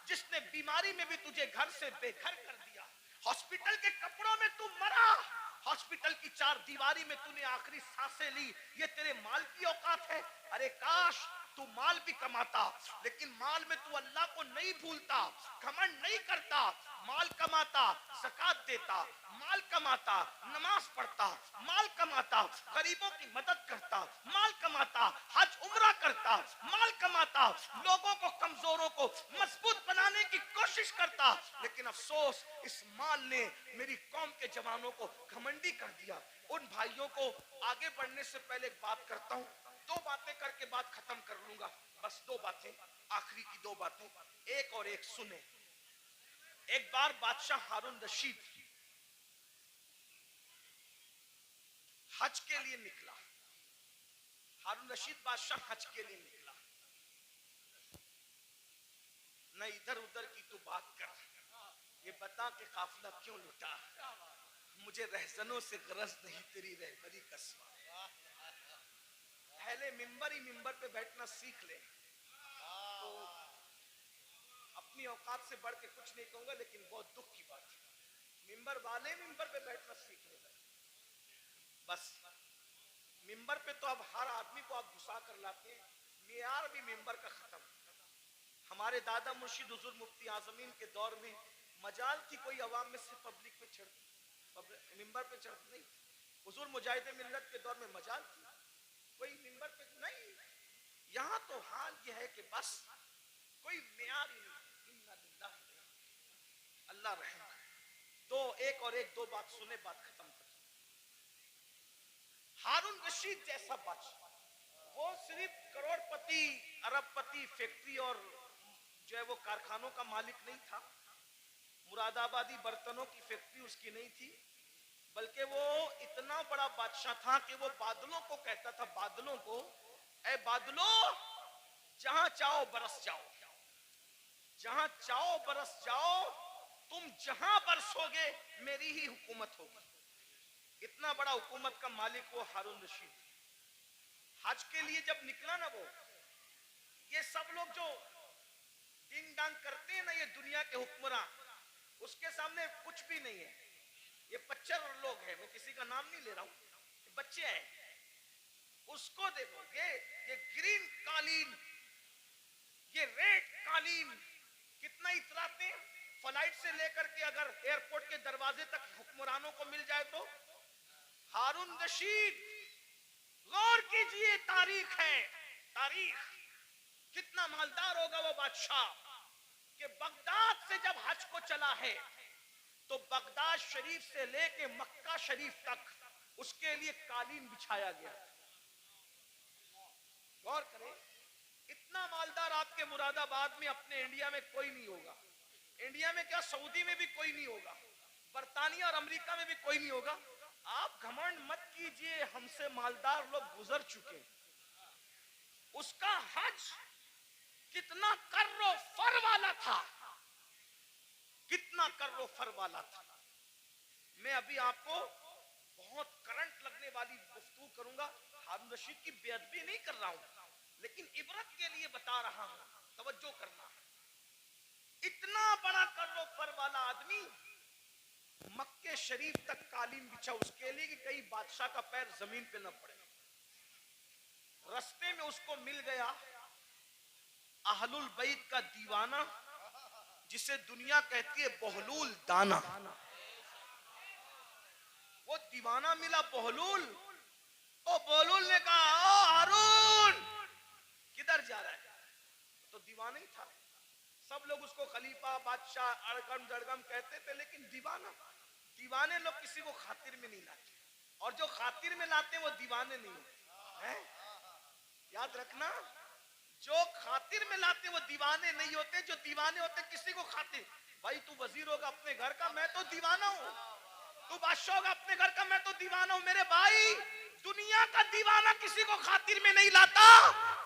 जिसने बीमारी में भी तुझे घर से बेघर कर दिया। हॉस्पिटल के कपड़ों में तू मरा, हॉस्पिटल की 4 दीवारी में तूने आखिरी सांसें ली। ये तेरे माल की औकात है? अरे काश तू माल भी कमाता, लेकिन माल में तू अल्लाह को नहीं भूलता, घमंड नहीं करता। माल कमाता, ज़कात देता, माल कमाता, नमाज पढ़ता, माल कमाता, गरीबों की मदद करता, माल कमाता, हज उम्रा करता, माल कमाता, लोगों को, कमजोरों को मजबूत बनाने की कोशिश करता। लेकिन अफसोस, इस माल ने मेरी कौम के जवानों को घमंडी कर दिया। उन भाइयों को आगे बढ़ने से पहले एक बात करता हूं, 2 बातें करके बात खत्म कर लूंगा। बस 2 बातें, आखिरी की 2 बातें, एक और एक सुने। एक बार बादशाह हारून रशीद हज के लिए निकला। हारून रशीद बादशाह हज के लिए निकला। न इधर उधर की तू बात कर, ये बता कि काफिला क्यों लुटा। मुझे रहजनों से गरज नहीं तेरी रहबरी का सिवा। पहले मिंबर ही मिंबर पे बैठना सीख ले। तो अपनी औकात से बढ़ के कुछ नहीं कहूंगा, लेकिन बहुत दुख की बात है, मिंबर वाले मिंबर पे बैठना सीख ले। बस मिंबर पे तो अब हर आदमी को आप घुसा कर लाते हैं, मेयार भी मिंबर का खत्म। हमारे दादा मुर्शिद हुजूर मुफ्ती आजमीन के दौर में मजाल थी कोई अवाम में से पब्लिक पे चढ़ती, मिंबर पे चढ़ती नहीं। हुजूर मुजाहिद मिल्लत के दौर में मजाल थी कोई मिंबर पे नहीं। यहाँ तो हाल यह है कि बस कोई मेयार ही नहीं। अल्लाह रहम। तो एक और एक दो बात सुने, बात खत्म कर। हारून रशीद जैसा बादशाह, वो सिर्फ करोड़पति अरबपति फैक्ट्री और जो है वो कारखानों का मालिक नहीं था, मुरादाबादी बर्तनों की फैक्ट्री उसकी नहीं थी, बल्कि वो इतना बड़ा बादशाह था कि वो बादलों को कहता था, बादलों को, ए बादलों जहां चाहो बरस जाओ, जहां चाहो बरस जाओ, तुम जहां बरसोगे मेरी ही हुकूमत होगी। इतना बड़ा हुकूमत का मालिक वो हारून रशीद। हज के लिए जब निकला ना वो, ये सब लोग जो डिंग डांग करते हैं ना, ये दुनिया के हुक्मरान, उसके सामने कुछ भी नहीं है। ये पच्चर लोग हैं, मैं किसी का नाम नहीं ले रहा हूं, बच्चे हैं। उसको देखो, ये ग्रीन कालीन, ये रेड कालीन कितना इतराते हैं। फ्लाइट से लेकर के अगर एयरपोर्ट के दरवाजे तक हुक्मरानों को मिल जाए तो। हारून रशीद, गौर कीजिए, तारीख है, तारीख। कितना मालदार होगा वो बादशाह कि बगदाद से जब हज को चला है तो बगदाद शरीफ से लेके मक्का शरीफ तक उसके लिए कालीन बिछाया गया। गौर करें, इतना मालदार आपके मुरादाबाद में, अपने इंडिया में कोई नहीं होगा। इंडिया में क्या, सऊदी में भी कोई नहीं होगा, बर्तानिया और अमेरिका में भी कोई नहीं होगा। आप घमंड मत कीजिए, हमसे मालदार लोग गुजर चुके। उसका हज कितना कर्रो फर वाला था, कितना कर्रो फर वाला था। मैं अभी आपको बहुत करंट लगने वाली गुफ्तगू करूंगा। हारून रशीद की बेअदबी नहीं कर रहा हूं, लेकिन इबरत के लिए बता रहा हूं, तवज्जो करना। इतना बड़ा कर्रो फर वाला आदमी मक्के शरीफ तक कालीन बिछा उसके लिए कि कई बादशाह का पैर जमीन पे न पड़े। रास्ते में उसको मिल गया अहलुल बैत का दीवाना, जिसे दुनिया कहती है बहलूल दाना। वो दीवाना मिला बहलूल। ओ बहलूल ने कहा, ओ हारून किधर जा रहा है? तो दीवाना ही था। सब लोग उसको खलीफा, बादशाह, अड़गम जड़गम कहते थे, लेकिन दीवाने लोग किसी को खातिर में नहीं लाते, और जो खातिर में लाते वो दीवाने नहीं होते हैं। याद रखना, जो खातिर में लाते वो दीवाने नहीं होते, जो दीवाने होते किसी को खातिर। भाई तू वजीर होगा अपने घर का, मैं तो दीवाना हूं। तू बादशाह होगा अपने घर का, मैं तो दीवाना हूं। मेरे भाई, दुनिया का दीवाना किसी को खातिर में नहीं लाता।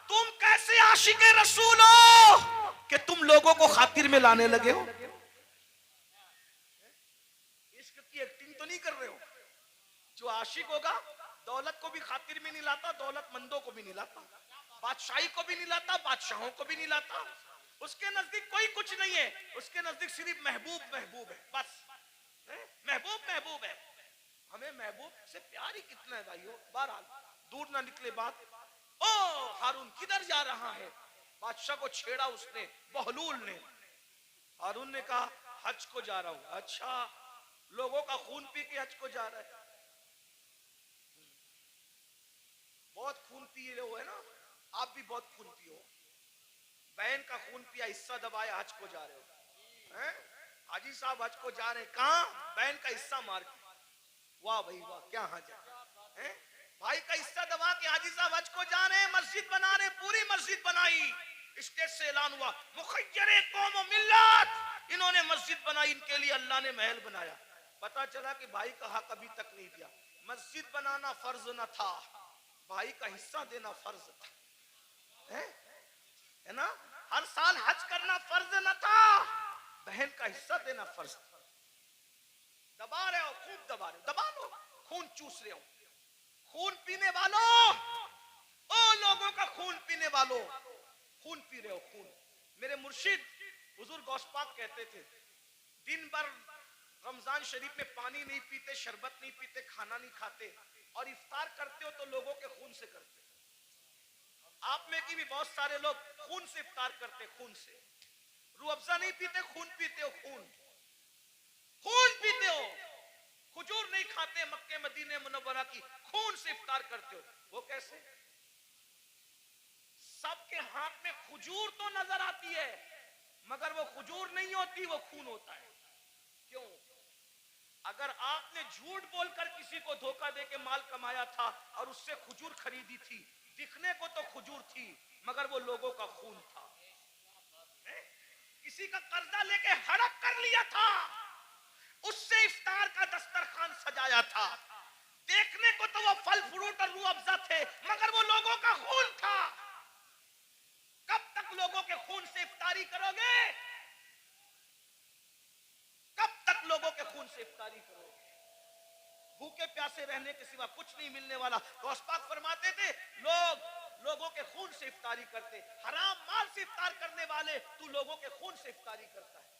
तुम कैसे आशिके रसूल हो कि तुम लोगों को खातिर में लाने लगे हो? इश्क की एक्टिंग तो नहीं कर रहे हो? जो आशिक होगा दौलत को भी खातिर में नहीं लाता, दौलतमंदों को भी नहीं लाता, बादशाही को भी नहीं लाता, बादशाहों को भी नहीं लाता। उसके नजदीक कोई कुछ नहीं है, उसके नजदीक सिर्फ महबूब महबूब है, बस महबूब महबूब है। हमें महबूब से प्यार ही कितना है भाइयों। बहरहाल दूर ना निकले बात। ओ हारून किधर जा रहा है? बादशाह को छेड़ा उसने, बहलूल ने। हारून ने कहा, हज को जा रहा हूं। अच्छा, लोगों का खून पी के हज को जा रहा है? बहुत खून पिए हो है ना, आप भी बहुत खून पियो। बहन का खून पिया, हिस्सा दबाया, हज को जा रहे हो हैं? हाजी साहब हज को जा रहे हैं, कहां? बहन का हिस्सा मार के। वाह भाई वाह, क्या हाजा है। भाई का हिस्सा दबा के हाजी साहब हज को जा रहे हैं, मस्जिद बना रहे, पूरी मस्जिद बनाई। स्टेज से ऐलान हुआ, मुखय्यरे कौम व मिल्लत, इन्होंने मस्जिद बनाई, इनके लिए अल्लाह ने महल बनाया। पता चला कि भाई का हक अभी तक नहीं दिया। मस्जिद बनाना फर्ज न था, भाई का हिस्सा देना फर्ज था, है ना। हर साल हज करना फर्ज न था, बहन का हिस्सा देना फर्ज था। दबा रहे हो, खूब दबा रहे हो, दबा लो, खून चूस रहे हो। खून पीने वालों, ओ लोगों का खून पीने वालों, खून पी रहे हो, खून। मेरे मुर्शिद हुजूर गौस पाक कहते थे, दिन भर रमजान शरीफ में पानी नहीं पीते, शरबत नहीं पीते, खाना नहीं खाते, और इफ्तार करते हो तो लोगों के खून से करते। आप में की भी बहुत सारे लोग खून से इफ्तार करते, खून से। रूह अफ़ज़ा नहीं पीते, खून पीते हो, खून खून पीते हो। खजूर नहीं खाते, मक्के मदीने मुनव्वरा की, खून से इफ्तार करते हो। वो कैसे? सबके हाथ में खजूर तो नजर आती है, मगर वो खजूर नहीं होती, वो खून होता है। क्यों? अगर आपने झूठ बोलकर किसी को धोखा देके माल कमाया था और उससे खजूर खरीदी थी, दिखने को तो खजूर थी, मगर वो लोगों का खून था। किसी का कर्जा लेके हड़प कर लिया था, उससे इफ्तार का दस्तरखान सजाया था, देखने को तो वो फल फ्रूट और रूह अफ़ज़ा थे, मगर वो लोगों का खून था। कब तक लोगों के खून से इफ्तारी करोगे? कब तक लोगों के खून से इफ्तारी करोगे? भूखे प्यासे रहने के सिवा कुछ नहीं मिलने वाला। गौस पाक फरमाते थे, लोगों के खून से इफ्तारी करते, हराम माल से इफ्तार करने वाले, तू लोगों के खून से इफ्तारी करता है।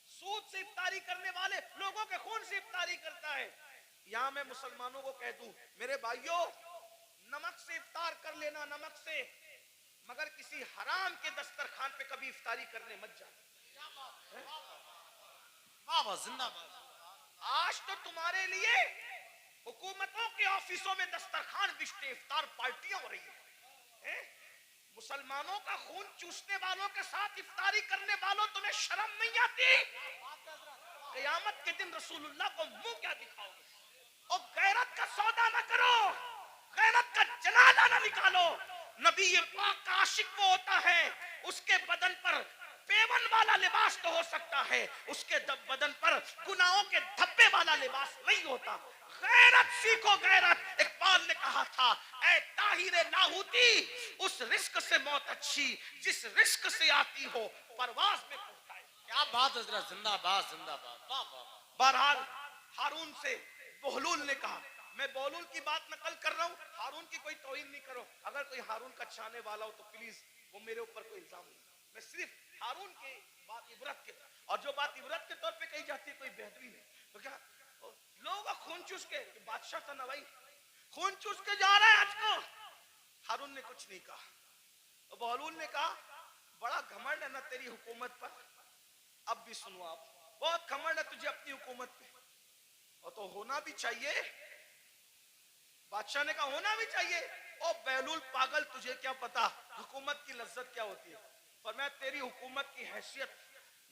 सूद से इफ्तारी करने वाले लोगों के खून से इफ्तारी करता है। यहां मैं मुसलमानों को कह दूं, मेरे भाइयों, नमक से इफ्तार कर लेना, नमक से, मगर किसी हराम के दस्तरखान पे कभी इफ्तारी करने मत जाना। वाह जिंदाबाद। आज तो तुम्हारे लिए हुकूमतों के ऑफिसों में दस्तरखान बिछते, इफ्तार पार्टियां हो रही है। मुसलमानों का खून चूसने वालों के साथ इफ्तारी करने वालों, तुम्हें शर्म नहीं आती? क़यामत के दिन रसूलुल्लाह को मुंह क्या दिखाओगे? और गैरत का सौदा ना करो, गैरत का जनाजा ना निकालो। नबी ये पाक का आशिक वो होता है, उसके बदन पर पेवन वाला लिबास तो हो सकता है, उसके बदन पर गुनाहों के धब्बे वाला लिबास नहीं होता। गैरत सीखो, गैरत। इकबाल ने कहा था, ऐ ताहिरे लाहौती, उस रिस्क से मौत अच्छी जिस रिस्क से आती हो परवाज में पहुंचाए। क्या बात है हजरत, जिंदाबाद जिंदाबाद। वाह वाह। बहरहाल हारून से बहलूल ने कहा, मैं बहलूल की बात नकल कर रहा हूं, हारून की कोई तौहीन नहीं करो। अगर कोई हारून का चाहने वाला हो तो प्लीज वो मेरे ऊपर कोई इल्जाम नहीं। मैं सिर्फ हारून की बात इबरत के, और जो बात इबरत के तौर पे कही जाती है कोई बेहतरी नहीं। तो क्या लोगों का खून चूस के, बादशाह था ना भाई, खून चूस के जा रहा है आज को। हारून ने कुछ नहीं कहा। और बहलूल ने कहा, बड़ा घमंड है ना तेरी हुकूमत पर। अब भी सुनो आप, बहुत घमंड है तुझे अपनी हुकूमत पे, और तो होना भी चाहिए। बादशाह ने कहा होना भी चाहिए। ओ बहलूल पागल, तुझे क्या पता हुकूमत की लज्जत क्या होती है। पर मैं तेरी हुकूमत की हैसियत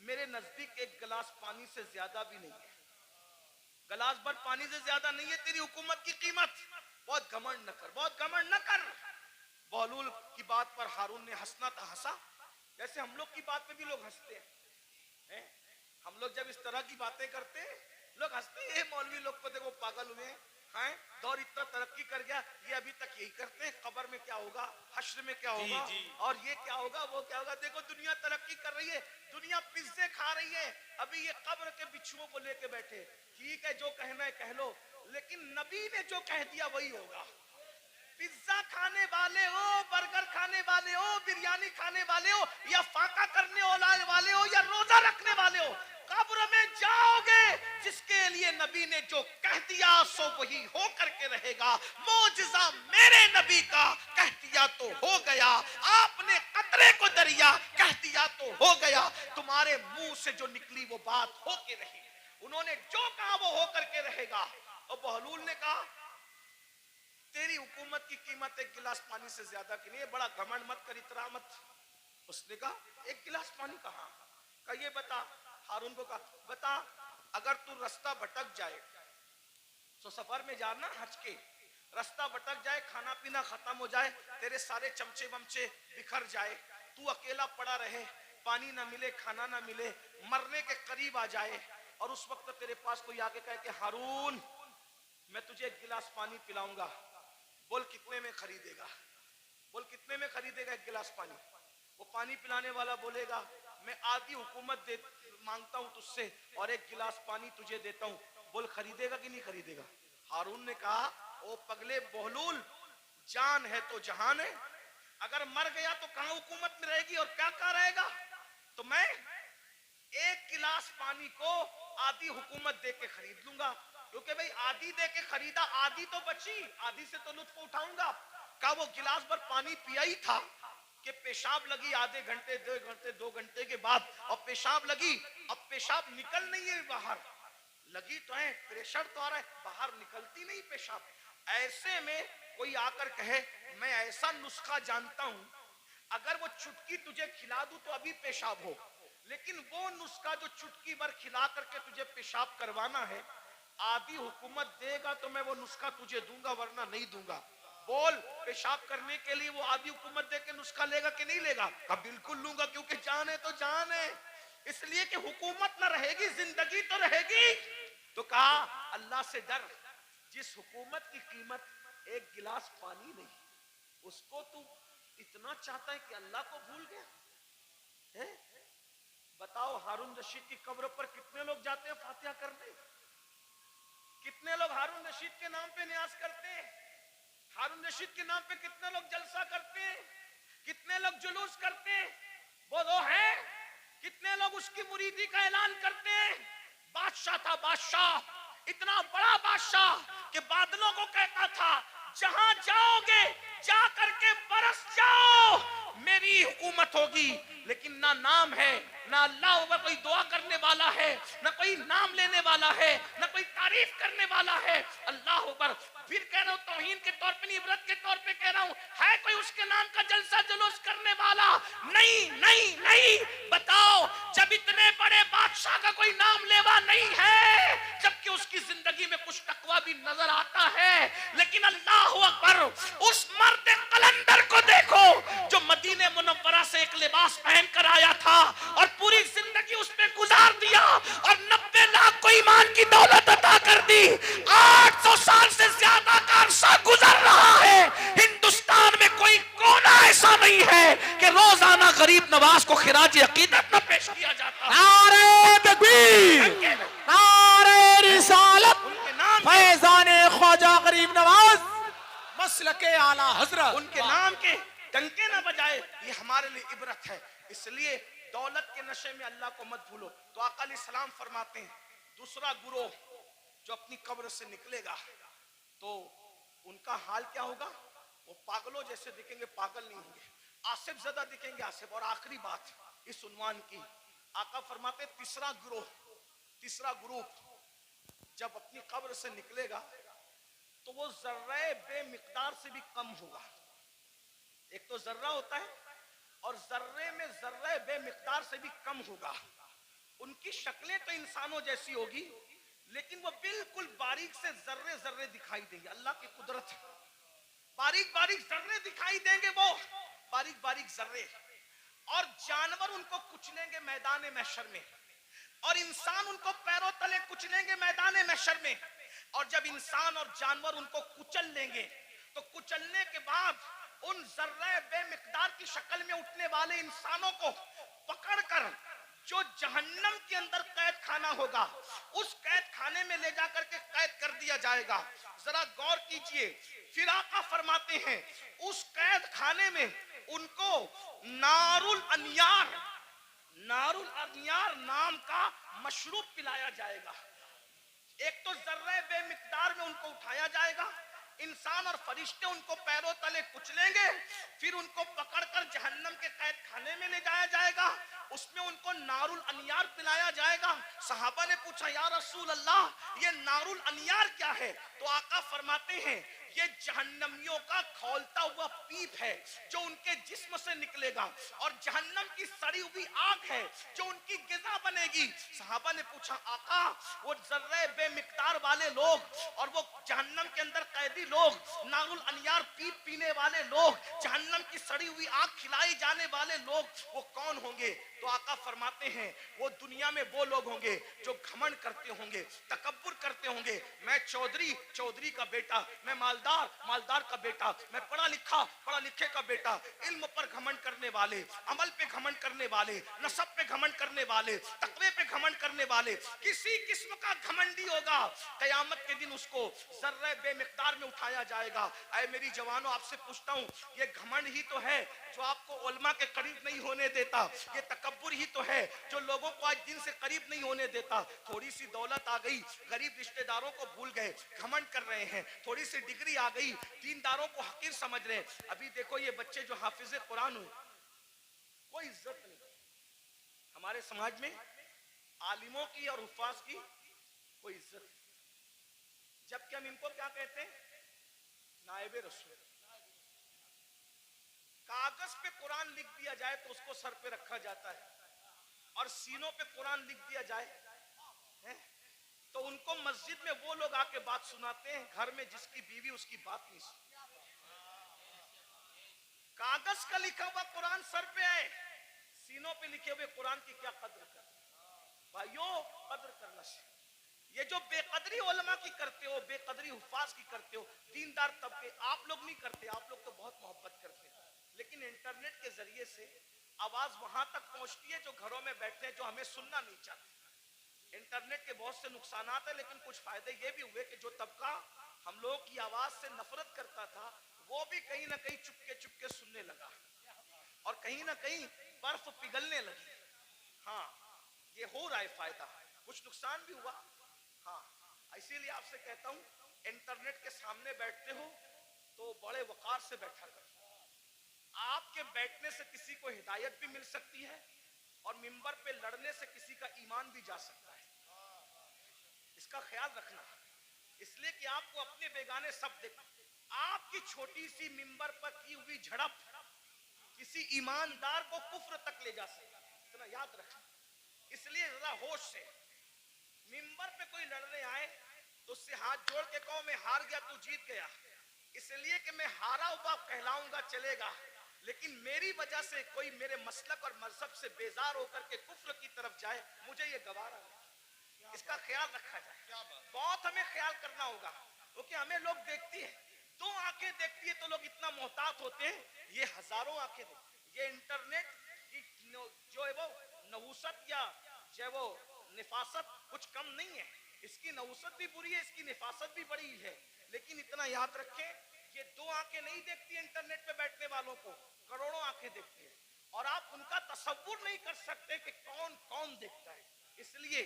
मेरे नजदीक एक गिलास पानी से ज्यादा भी नहीं है, गिलास भर पानी से ज्यादा नहीं है तेरी हुकूमत की कीमत। बहुत घमंड न कर, बहुत घमंड न कर। बहलूल की बात पर हारून ने हंसना था हंसा, जैसे हम लोग की बात पे भी लोग हंसते हैं। हम लोग जब इस तरह की बातें करते हैं, लोग हंसते हैं, मौलवी लोग को देखो पागल हुए हैं, दौर इतना तरक्की कर गया, ये अभी तक यही करते हैं, कब्र में क्या होगा, हश्र में क्या होगा, और ये क्या होगा, वो क्या होगा। देखो दुनिया तरक्की कर रही है, दुनिया पिज्जे खा रही है, अभी ये कब्र के बिच्छुओं को लेके बैठे। ठीक है, जो कहना है कह लो, लेकिन नबी ने जो कह दिया वही होगा। पिज्जा खाने वाले हो, बर्गर खाने वाले हो, बिरयानी खाने वाले हो, या फाका करने वाले हो, या रोजा रखने वाले हो, कब्र में जाओगे। जिसके लिए नबी ने जो कह दिया सो वही हो करके रहेगा। मौजिजा मेरे नबी का कह दिया तो हो गया, आपने कतरे को दरिया कह दिया तो हो गया। तुम्हारे मुंह से जो निकली वो बात हो के रही, उन्होंने जो कहा वो हो करके रहेगा। और बहलूल ने कहा, तेरी हुकूमत की कीमत एक गिलास पानी से ज्यादा की नहीं है, बड़ा घमंड मत कर, इतरा मत। उसने कहा, एक गिलास पानी कहा? कहा ये बता, हारून को कहा, बता अगर तू रास्ता भटक जाए, तो सफर में जाना हज के, रास्ता भटक जाए, खाना पीना खत्म हो जाए, तेरे सारे चमचे वमचे बिखर जाए, तू अकेला पड़ा रहे, पानी ना मिले, खाना ना मिले, मरने के करीब आ जाए और उस वक्त तेरे पास कोई आके कहे कि हारून मैं तुझे एक गिलास पानी पिलाऊंगा, बोल कितने में खरीदेगा? बोल कितने में खरीदेगा एक गिलास पानी? वो पानी पिलाने वाला बोलेगा मैं आधी हुकूमत दे मांगता हूं तुझसे और एक गिलास पानी तुझे देता हूं, बोल खरीदेगा कि नहीं खरीदेगा? हारून ने कहा ओ पगले बहलूल, जान है तो जहान है, अगर मर गया तो कहां हुकूमत में रहेगी और क्या क्या रहेगा? तो मैं एक गिलास पानी को आधी हुकूमत दे के खरीद लूंगा, क्योंकि भाई आधी दे के खरीदा, आधी तो बची, आधी से तो लुत्फ उठाऊंगा। का वो गिलास भर पानी पिया ही था कि पेशाब लगी आधे घंटे 2 घंटे के बाद, और पेशाब लगी, अब पेशाब निकल नहीं है बाहर, लगी तो है, प्रेशर तो आ रहा है, बाहर निकलती नहीं पेशाब। ऐसे में कोई आकर कहे मैं ऐसा नुस्खा जानता हूं, अगर वो चुटकी तुझे खिला दूं तो अभी पेशाब हो, लेकिन वो नुस्खा जो चुटकी भर खिला करके तुझे पेशाब करवाना है, आधी हुकूमत देगा तो मैं वो नुस्खा तुझे दूंगा, वरना नहीं दूंगा। बोल पेशाब करने के लिए वो आधी हुकूमत दे के नुस्खा लेगा कि नहीं लेगा? कब बिल्कुल लूंगा, क्योंकि जान है तो जान है, इसलिए कि हुकूमत ना रहेगी जिंदगी तो रहेगी। तो कहा अल्लाह से डर, जिस हुकूमत की कीमत एक गिलास पानी नहीं, उसको तू इतना चाहता है कि अल्लाह को भूल गया है? बताओ हारून रशीद की कब्र पर कितने लोग जाते हैं फातिहा करने? कितने लोग हारून रशीद के नाम पे न्याज करते हैं? हारून रशीद के नाम पे कितने लोग जलसा करते हैं? कितने लोग जुलूस करते हैं? वो है, कितने लोग उसकी मुरीदी का ऐलान करते हैं? बादशाह था, बादशाह, इतना बड़ा बादशाह कि बादलों को कहता था जहां जाओगे जा करके बरस जाओ, मेरी हुकूमत होगी। लेकिन ना नाम है, ना अल्लाह पर कोई दुआ करने वाला है, ना कोई नाम लेने वाला है, ना कोई तारीफ करने वाला है। अल्लाह पर फिर कह रहा हूं, तौहीन के तौर पे नहीं, इबरत के तौर पे कह रहा हूं, है कोई उसके नाम का जलसा जुलूस करने वाला? नहीं नहीं नहीं। बताओ, जब इतने बड़े बादशाह का कोई नाम लेवा नहीं है, जबकि उसकी जिंदगी में कुछ तकवा भी नजर आता है, लेकिन अल्लाह अकबर, उस मर्द कलंदर को देखो जो मदीने मुनव्वरा से एक लिबास पहन कर आया था और पूरी जिंदगी उसमें गुजार दिया और 90 लाख को ईमान की दौलत अता कर दी। 800 साल से ज्यादा का अरसा गुजर रहा है, हिंदुस्तान में कोई कोना ऐसा नहीं है कि रोजाना गरीब नवाज को खिराज अकीदत न पेश किया जाता। नारे तकबीर, नारे रिसालत, फैजान ख्वाजा गरीब नवाज, मसलके आला हजरत, उनके नाम के डंके न बजाए, ये हमारे लिए इबरत है। इसलिए दौलत के नशे में अल्लाह को मत भूलो। तो आका अलैहिस्सलाम फरमाते हैं दूसरा गुरोह जो अपनी कब्र से निकलेगा तो उनका हाल क्या होगा? वो पागलों जैसे दिखेंगे, पागल नहीं होंगे, आसिफ ज़दा दिखेंगे, आसिफ। और आखिरी बात इस उन्वान की, आका फरमाते तीसरा ग्रुप जब अपनी कब्र से निकलेगा तो वो जर्रे बेमिकदार से भी कम होगा। एक तो जर्रा होता है और जर्रे में जर्रे बेमिकदार से भी कम होगा। उनकी शक्लें तो इंसानों जैसी होगी, लेकिन वो बिल्कुल बारीक से जर्रे जर्रे दिखाई देंगे। अल्लाह की कुदरत है, बारीक बारीक जर्रे दिखाई देंगे, वो बारीक बारीक जर्रे। और जानवर उनको कुचलेंगे मैदान महशर में, और इंसान उनको पैरों तले कुचलेंगे मैदान महशर में। और जब इंसान और जानवर उनको कुचल लेंगे तो कुचलने के बाद उन जर्रे बेमिकदार की शक्ल में उठने वाले इंसानों को पकड़कर जो जहन्नम के अंदर कैद खाना होगा, उस कैद खाने में ले जाकर के कैद कर दिया जाएगा। जरा गौर कीजिए, फिर आका फरमाते हैं उस कैद खाने में उनको नारुल अनियार नाम का मशरूब पिलाया जाएगा। एक तो जर्रे बेमिकदार में उनको उठाया जाएगा, इंसान और फरिश्ते उनको पैरों तले कुचलेंगे, फिर उनको पकड़कर जहन्नम के कैद खाने में ले जाया जाएगा, उसमें उनको नारुल अनियार पिलाया जाएगा। सहाबा ने पूछा या रसूल अल्लाह, ये नारुल अनियार क्या है? तो आका फरमाते हैं ये जहन्नमियों का खौलता हुआ पीप है जो उनके जिस्म से निकलेगा, और जहन्नम की सड़ी हुई आग है जो उनकी गिज़ा बनेगी। सहाबा ने पूछा आका, वो जर्रे बेमिकदार वाले लोग और वो जहन्नम के अंदर कैदी लोग, नारुल अनियार पीप पीने वाले लोग, जहन्नम की की सड़ी हुई आग खिलाई जाने वाले लोग वो कौन होंगे? तो आका फरमाते हैं वो दुनिया में वो लोग होंगे जो घमंड करते होंगे, तकब्बुर करते होंगे। मैं चौधरी, चौधरी का बेटा, मैं मालदार, मालदार का बेटा, मैं पढ़ा लिखा, पढ़ा लिखे का बेटा। इल्म पर घमंड करने वाले, अमल पे घमंड करने वाले, नसब पे घमंड करने वाले, तकवे पे घमंड करने वाले, किसी किस्म का घमंडी होगा, कयामत के दिन उसको जर्रे बेमिकदार में उठाया जाएगा। ऐ मेरी जवानों, आपसे पूछता हूँ, ये घमंड ही तो है जो आपको उलमा के करीब नहीं होने देता। ये तकब्बुर ही तो है जो लोगों को आज दिन से करीब नहीं होने देता। थोड़ी सी दौलत आ गई, गरीब रिश्तेदारों को भूल गए, घमंड कर रहे हैं। थोड़ी सी डिग्री आ गई, दीनदारों को हकीर समझ रहे हैं। अभी देखो ये बच्चे जो हाफिज कुरान हुए, कोई इज्जत नहीं हमारे समाज में। आलिमों की और हुफ्फाज की कोई इज्जत नहीं, जबकि हम इनको क्या कहते हैं? नायबे रसूल। कागज पे कुरान लिख दिया जाए तो उसको सर पे रखा जाता है, और सीनों पे कुरान लिख दिया जाए है? तो उनको मस्जिद में वो लोग आके बात सुनाते हैं, घर में जिसकी बीवी उसकी बात नहीं सुनती। कागज का लिखा हुआ कुरान सर पे आए, सीनों पे लिखे हुए कुरान की क्या कद्र कर? भाइयों, कद्र करना चाहिए। ये जो बेकदरी उलमा की करते हो, बेकदरी हुफ्फाज की करते हो, दीनदार तबके, आप लोग नहीं करते, आप लोग तो बहुत मोहब्बत करते हैं। लेकिन इंटरनेट के जरिए से आवाज वहां तक पहुंचती है जो घरों में बैठे हैं, जो हमें सुनना नहीं चाहते। इंटरनेट के बहुत से नुकसानात है, लेकिन कुछ फायदे ये भी हुए कि जो तबका हम लोगों की आवाज से नफरत करता था वो भी कहीं ना कहीं चुपके चुपके सुनने लगा, और कहीं ना कहीं बर्फ पिघलने लगी। हाँ, ये हो रहा है फायदा, कुछ नुकसान भी हुआ। हाँ, इसीलिए आपसे कहता हूं, इंटरनेट के सामने बैठते हो तो बड़े वकार से बैठा करो। आपके बैठने से किसी को हिदायत भी मिल सकती है, और मिंबर पे लड़ने से किसी का ईमान भी जा सकता है। इसका ख्याल रखना, इसलिए कि आपको अपने बेगाने सब देख। आपकी छोटी सी मिंबर पर की हुई झड़प किसी ईमानदार को कुफ्र तक ले जा सकता है, इतना याद रखना। इसलिए जरा होश से, मिंबर पे कोई लड़ने आए तो उससे हाथ जोड़ के कहो मैं हार गया, तू जीत गया। इसलिए कि मैं हारा हुआ कहलाऊंगा चलेगा, लेकिन मेरी वजह से कोई मेरे मसलक और मजहब से बेजार होकर के कुफ्र की तरफ जाए, मुझे ये गवारा नहीं। इसका ख्याल रखा जाए, बहुत हमें ख्याल करना होगा, क्योंकि हमें लोग देखती है, दो आंखें देखती है तो लोग इतना मोहतात होते हैं, ये हजारों आंखें देखती। ये इंटरनेट की जो है वो नहुसत या जो वो निफासत कुछ कम नहीं है। इसकी नहुसत भी बुरी है, इसकी निफासत भी बड़ी है, लेकिन इतना याद रखें, ये दो आंखें नहीं देखती इंटरनेट पे बैठने वालों को, करोड़ों आंखें देखती है, और आप उनका तसव्वुर नहीं कर सकते कि कौन कौन देखता है। इसलिए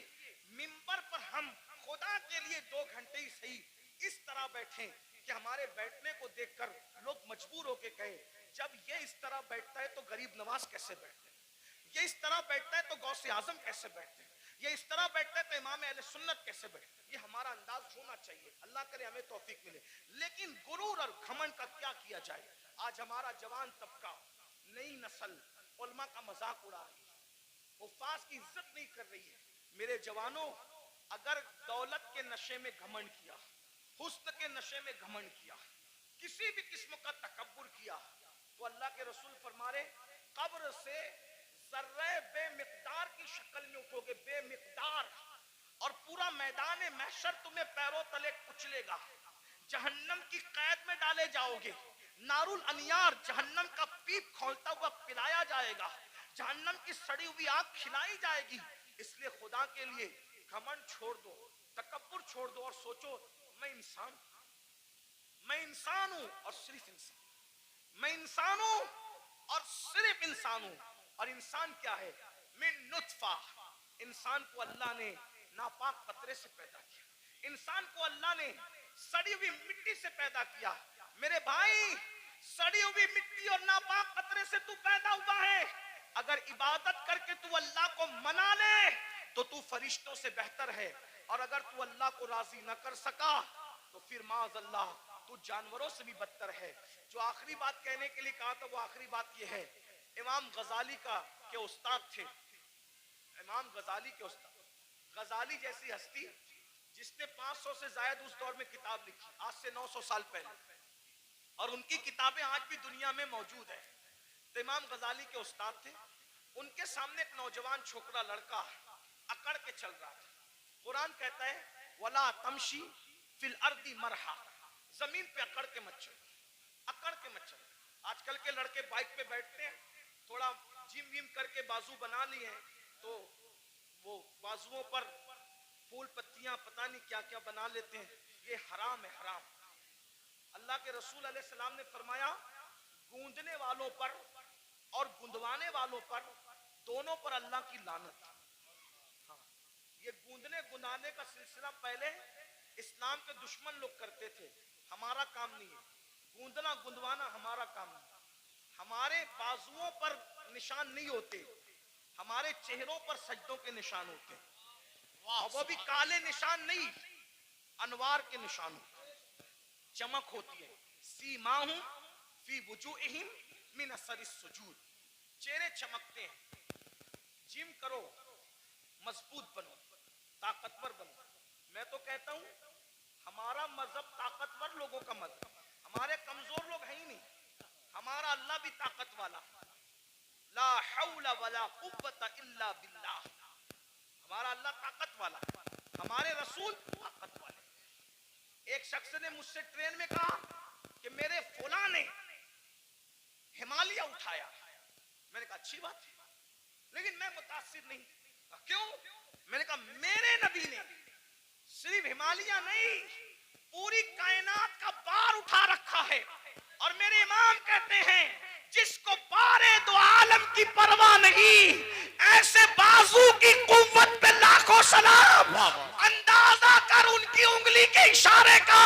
मिंबर पर हम खुदा के लिए 2 घंटे ही सही इस तरह बैठें कि हमारे बैठने को देखकर लोग मजबूर होके कहे, जब ये इस तरह बैठता है तो गरीब नवाज कैसे बैठते हैं, ये इस तरह बैठता है तो गौसे आजम कैसे बैठते हैं, ये इस तरह बैठता है तो इमाम अहले सुन्नत कैसे बैठते हैं। ये हमारा अंदाज होना चाहिए, अल्लाह करे हमें तौफीक मिले। लेकिन गुरूर और घमंड का क्या किया जाए? आज हमारा जवान तबका, नई नस्ल उलमा का मजाक उड़ा रही है, हुफ्फाज की इज्जत नहीं कर रही है। मेरे जवानों, अगर दौलत के नशे में घमंड किया, हुस्न के नशे में घमंड किया, किसी भी किस्म का तकब्बुर किया, तो अल्लाह के रसूल फरमा रहे, कब्र से जर्रे बेमिकदार की शक्ल में उठोगे, बेमिकदार, और पूरा मैदान महशर तुम्हें पैरों तले कुचलेगा, जहन्नम की कैद में डाले जाओगे, नारुल अनियार जहन्नम का पीप खोलता हुआ पिलाया जाएगा, जहन्नम की सड़ी हुई आग खिलाई जाएगी। इसलिए खुदा के लिए घमंड छोड़ दो, तकब्बुर छोड़ दो, और सोचो मैं इंसान हूं और सिर्फ इंसान, मैं इंसान हूं और सिर्फ इंसान हूं। और इंसान क्या है? मिन नुत्फा, इंसान को अल्लाह ने नापाक कतरे से पैदा किया, इंसान को अल्लाह ने सड़ी हुई मिट्टी से पैदा किया। मेरे भाई, सड़ी हुई मिट्टी और नापाक कतरे से तू पैदा हुआ है। अगर इबादत करके तू अल्लाह को मना ले तो तू फरिश्तों से बेहतर है, और अगर तू अल्लाह को राजी न कर सका तो फिर माज़अल्लाह तू जानवरों से भी बदतर है। जो आखिरी बात कहने के लिए कहा था, वो आखिरी बात ये है, इमाम गजाली के उस्ताद थे, इमाम गजाली के उस्ताद, गजाली जैसी हस्ती जिसने 500 से ज्यादा उस दौर में किताब लिखी, आज से 900 साल पहले, और उनकी किताबें आज भी दुनिया में मौजूद है। तो इमाम गजाली के उस्ताद थे, उनके सामने एक नौजवान छोकरा लड़का अकड़ के चल रहा था। कुरान कहता है वला तमशी फिल अर्दी मरहा, जमीन पे अकड़ के मत चलो, अकड़ के मत चलो। आजकल के लड़के बाइक पे बैठते हैं, थोड़ा जिम विम करके बाजू बना लिए हैं, तो वो बाजुओं पर फूल पत्तियां पता नहीं क्या क्या बना लेते हैं। ये हराम है, हराम। अल्लाह के रसूल अलैहि सलाम ने फरमाया गूंदने वालों पर और गुंदवाने वालों पर, दोनों पर अल्लाह की लानत। हाँ, ये गूंदने गुंदाने का सिलसिला पहले इस्लाम के दुश्मन लोग करते थे, हमारा काम नहीं है। गूंदना गुंदवाना हमारा काम नहीं। हमारे बाजुओं पर निशान नहीं होते, हमारे चेहरों पर सजदों के निशान होते हैं, और वो भी काले निशान नहीं, अनवार के निशान होते हैं, चमक होती है। सीमाहुम फी वुजूहिम मिन असरिस सुजूद, चेहरे चमकते हैं। जिम करो, मजबूत बनो, ताकतवर बनो। मैं तो कहता हूं हमारा मजहब ताकतवर लोगों का मजहब, हमारे कमजोर लोग हैं ही नहीं। हमारा अल्लाह भी ताकत वाला, ला हौला वला कुव्वता इल्ला बिल्लाह, हमारा अल्लाह ताकत वाला, हमारे रसूल ताकत वाले। एक शख्स ने मुझसे ट्रेन में कहा कि मेरे फुला ने हिमालय उठाया। मैंने कहा अच्छी बात है, लेकिन मैं मुतासिर नहीं। क्यों? मैंने कहा मेरे नबी ने सिर्फ हिमालय नहीं, पूरी कायनात का बार उठा रखा है। और मेरे इमाम कहते हैं जिसको बारे दो आलम की परवाह नहीं, ऐसे बाजू की कुव्वत पे लाखों सलाम। अंदाजा कर उनकी उंगली के इशारे का,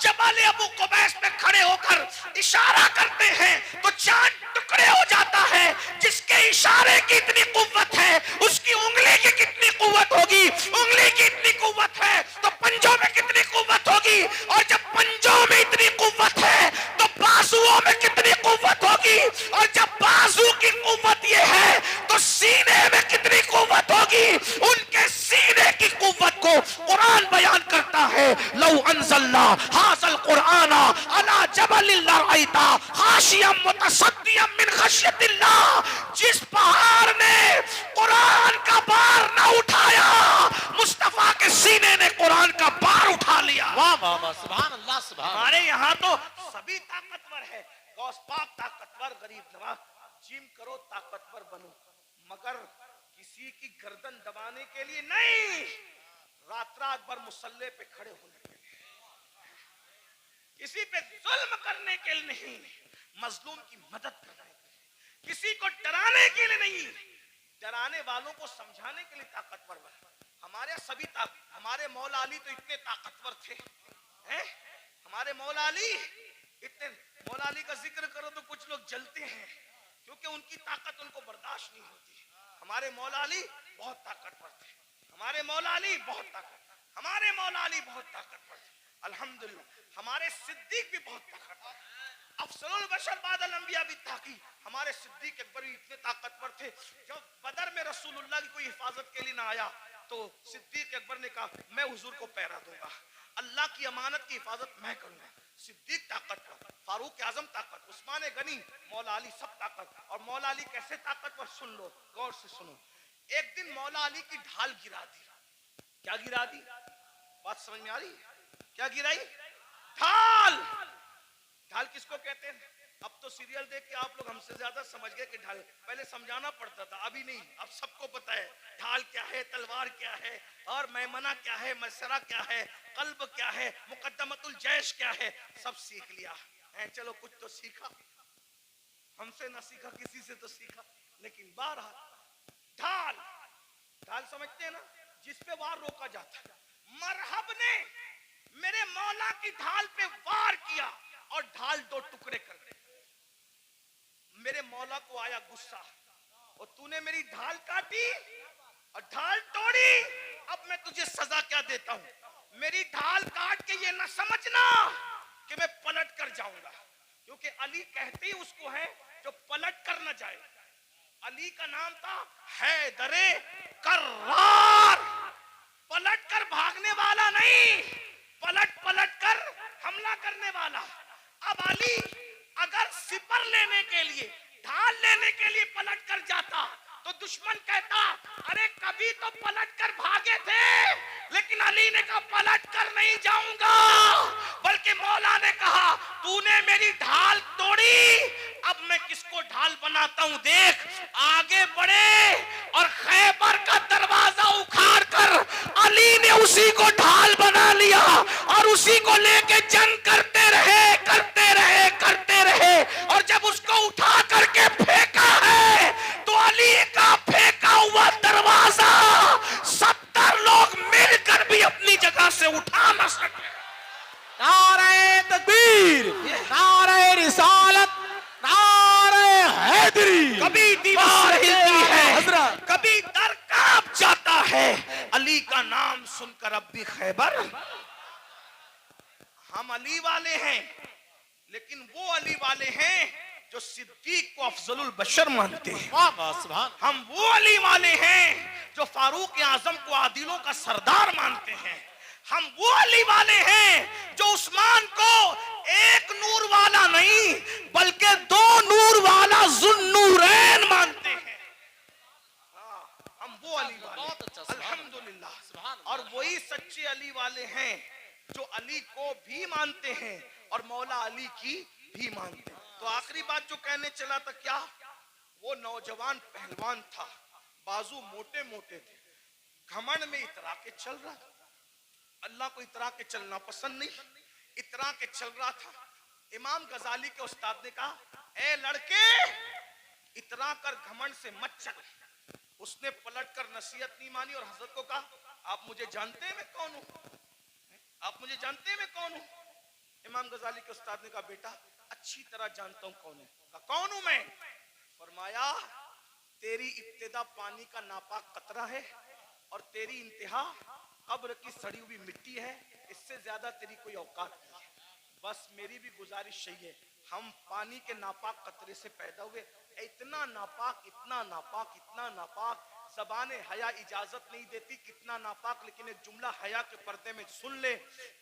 जबल अबू कुबैस पे खड़े होकर इशारा करते हैं तो चांद टुकड़े हो जाता है। जिसके इशारे की इतनी कुव्वत है, उसकी उंगली की कितनी कुव्वत होगी? उंगली की इतनी कुव्वत है तो पंजों में कितनी कुव्वत होगी? और जब पंजों में इतनी कुव्वत है तो बाजुओं में कितनी कुव्वत होगी? और जब बाजू की कुव्वत ये है तो सीने में कितनी कुव्वत होगी? उनके सीने की कुव्वत को कुरान बयान करता है, लौ अंज़लना हाज़ल कुरआना अला जबलिन लरअयता खाशियम मुतसद्दियम मिन खश्यतिल्लाह। जिस पहाड़ ने कुरान का बार न उठाया, मुस्तफा के सीने ने कुरान का बार उठा लिया। वाह वाह वाह, सुभान अल्लाह, सुभान। हमारे यहाँ तो सभी ताकतवर है, गौस पाक ताकतवर, गरीब नवाज। जिम करो, ताकतवर बनो, मगर किसी की गर्दन दबाने के लिए नहीं, रात रात भर मुसल्ले पे खड़े होने के लिए, किसी पे जुल्म करने के लिए नहीं, मजलूम की मदद करने के लिए, किसी को डराने के लिए नहीं, डराने वालों को समझाने के लिए ताकतवर बनो। हमारे सभी हमारे मौला अली तो इतने ताकतवर थे, हैं? हमारे मौला अली इतने, मौला अली का जिक्र करो तो कुछ लोग जलते हैं, क्योंकि उनकी ताकत उनको बर्दाश्त नहीं होती। हमारे मौला अली बहुत ताकतवर थे, हमारे मौला अली बहुत ताकतवर, हमारे मौला अली बहुत ताकतवर थे। अल्हम्दुलिल्लाह हमारे सिद्दीक भी बहुत ताकतवर, अफसरुल बशर बादल अंबिया भी ताकी। हमारे सिद्दीक अकबर भी इतने ताकतवर थे, जब बदर में रसूलुल्लाह की कोई हिफाजत के लिए ना आया तो सिद्दीक अकबर ने कहा मैं हुजूर को पहरा दूंगा, अल्लाह की अमानत की हिफाजत मैं करूंगा। सिद्दीक ताकतवर, फारूक आजम ताकत, उस्मान गनी, मौला अली सब ताकत। और मौला अली कैसे ताकतवर, सुन लो, गौर से सुनो। एक दिन मौला अली की ढाल गिरा दी। क्या गिरा दी? बात समझ में आ रही है? क्या गिराई? ढाल। ढाल किसको कहते हैं? अब तो सीरियल देख के आप लोग हमसे ज्यादा समझ गए कि ढाल, पहले समझाना पड़ता था, अभी नहीं, अब सबको पता है ढाल क्या है, तलवार क्या है, और मैमना क्या है, मसरा क्या है, कल्ब क्या है, मुकद्दमतुल जैश क्या है, सब सीख लिया है। चलो कुछ तो सीखा, हमसे ना सीखा, किसी से तो सीखा, लेकिन बहरहाल ढाल, ढाल समझते हैं ना, जिसपे वार रोका जाता है। मरहब ने मेरे मौला की ढाल पे वार किया और ढाल दो टुकड़े कर दी। मेरे मौला को आया गुस्सा, और तूने मेरी ढाल काटी और ढाल तोड़ी, अब मैं तुझे सजा क्या देता हूं? मेरी ढाल काट के ये ना समझना कि मैं पलट कर जाऊंगा, क्योंकि अली कहते ही उसको है जो पलट कर न जाए। अली का नाम था हैदरे कर्रार, पलट कर भागने वाला नहीं, पलट पलट कर हमला करने वाला। अब अली अगर सिपर लेने के लिए, ढाल लेने के लिए पलट कर जाता तो दुश्मन कहता अरे कभी तो पलट कर भागे थे, लेकिन अली ने कहा पलट कर नहीं जाऊंगा, बल्कि मौला ने कहा तूने मेरी ढाल तोड़ी, अब मैं किसको ढाल बनाता हूं देख। आगे बढ़े और खैबर का दरवाजा उखाड़ कर अली ने उसी को ढाल बना लिया और उसी को लेके जंग करते रहे करते रहे करते रहे। और जब उसको उठा करके फेंका है तो अली का फेंका हुआ दरवाजा 70 लोग मिलकर भी अपनी जगह से उठा न सके। नारे तकबीर, नारे रिसालत, नारे हैदरी। कभी दीवार हिलती है, हजरत कभी दर कांप जाता है, अली का नाम सुनकर अब भी खैबर। हम अली वाले हैं, लेकिन वो अली वाले हैं जो सिद्दीक को अफजलुल बशर मानते हैं। वाह वाह सुभान। हम वो अली वाले हैं जो फारूक आजम को आदिलों का सरदार मानते हैं। हम वो अली वाले हैं जो उस्मान को एक नूर वाला नहीं बल्कि 2 नूर वाला जुन्नूरैन मानते हैं। हम वो अली वाले, बहुत अच्छा, अल्हम्दुलिल्लाह। सुभान। और वही सच्चे अली वाले हैं जो अली को भी मानते हैं और मौला अली की भी मानते हैं। तो आखिरी बात जो कहने चला था, क्या वो नौजवान पहलवान था, बाजू मोटे मोटे थे, घमंड में इतरा के चल रहा था। अल्लाह को इतरा के चलना पसंद नहीं, इतरा के चल रहा था। इमाम गजाली के उस्ताद ने कहा ए लड़के, इतरा कर घमंड से मत चल। उसने पलट कर नसीहत नहीं मानी और हजरत को कहा आप मुझे जानते हैं मैं कौन हूं, आप मुझे जानते हैं मैं कौन हूं। इमाम गजाली के उस्ताद ने कहा बेटा अच्छी तरह जानता हूं कौन है। कहा कौन हूं मैं? फरमाया तेरी इब्तिदा पानी का नापाक कतरा है और तेरी इंतहा कब्र की सड़ी हुई मिट्टी है, इससे ज्यादा तेरी कोई औकात नहीं है। बस मेरी भी गुजारिश यही है, हम पानी के नापाक कतरे से पैदा हुए, इतना नापाक इतना नापाक इतना नापाक, ज़बान हया इजाजत नहीं देती कितना नापाक, लेकिन एक जुमला हया के पर्दे में सुन ले,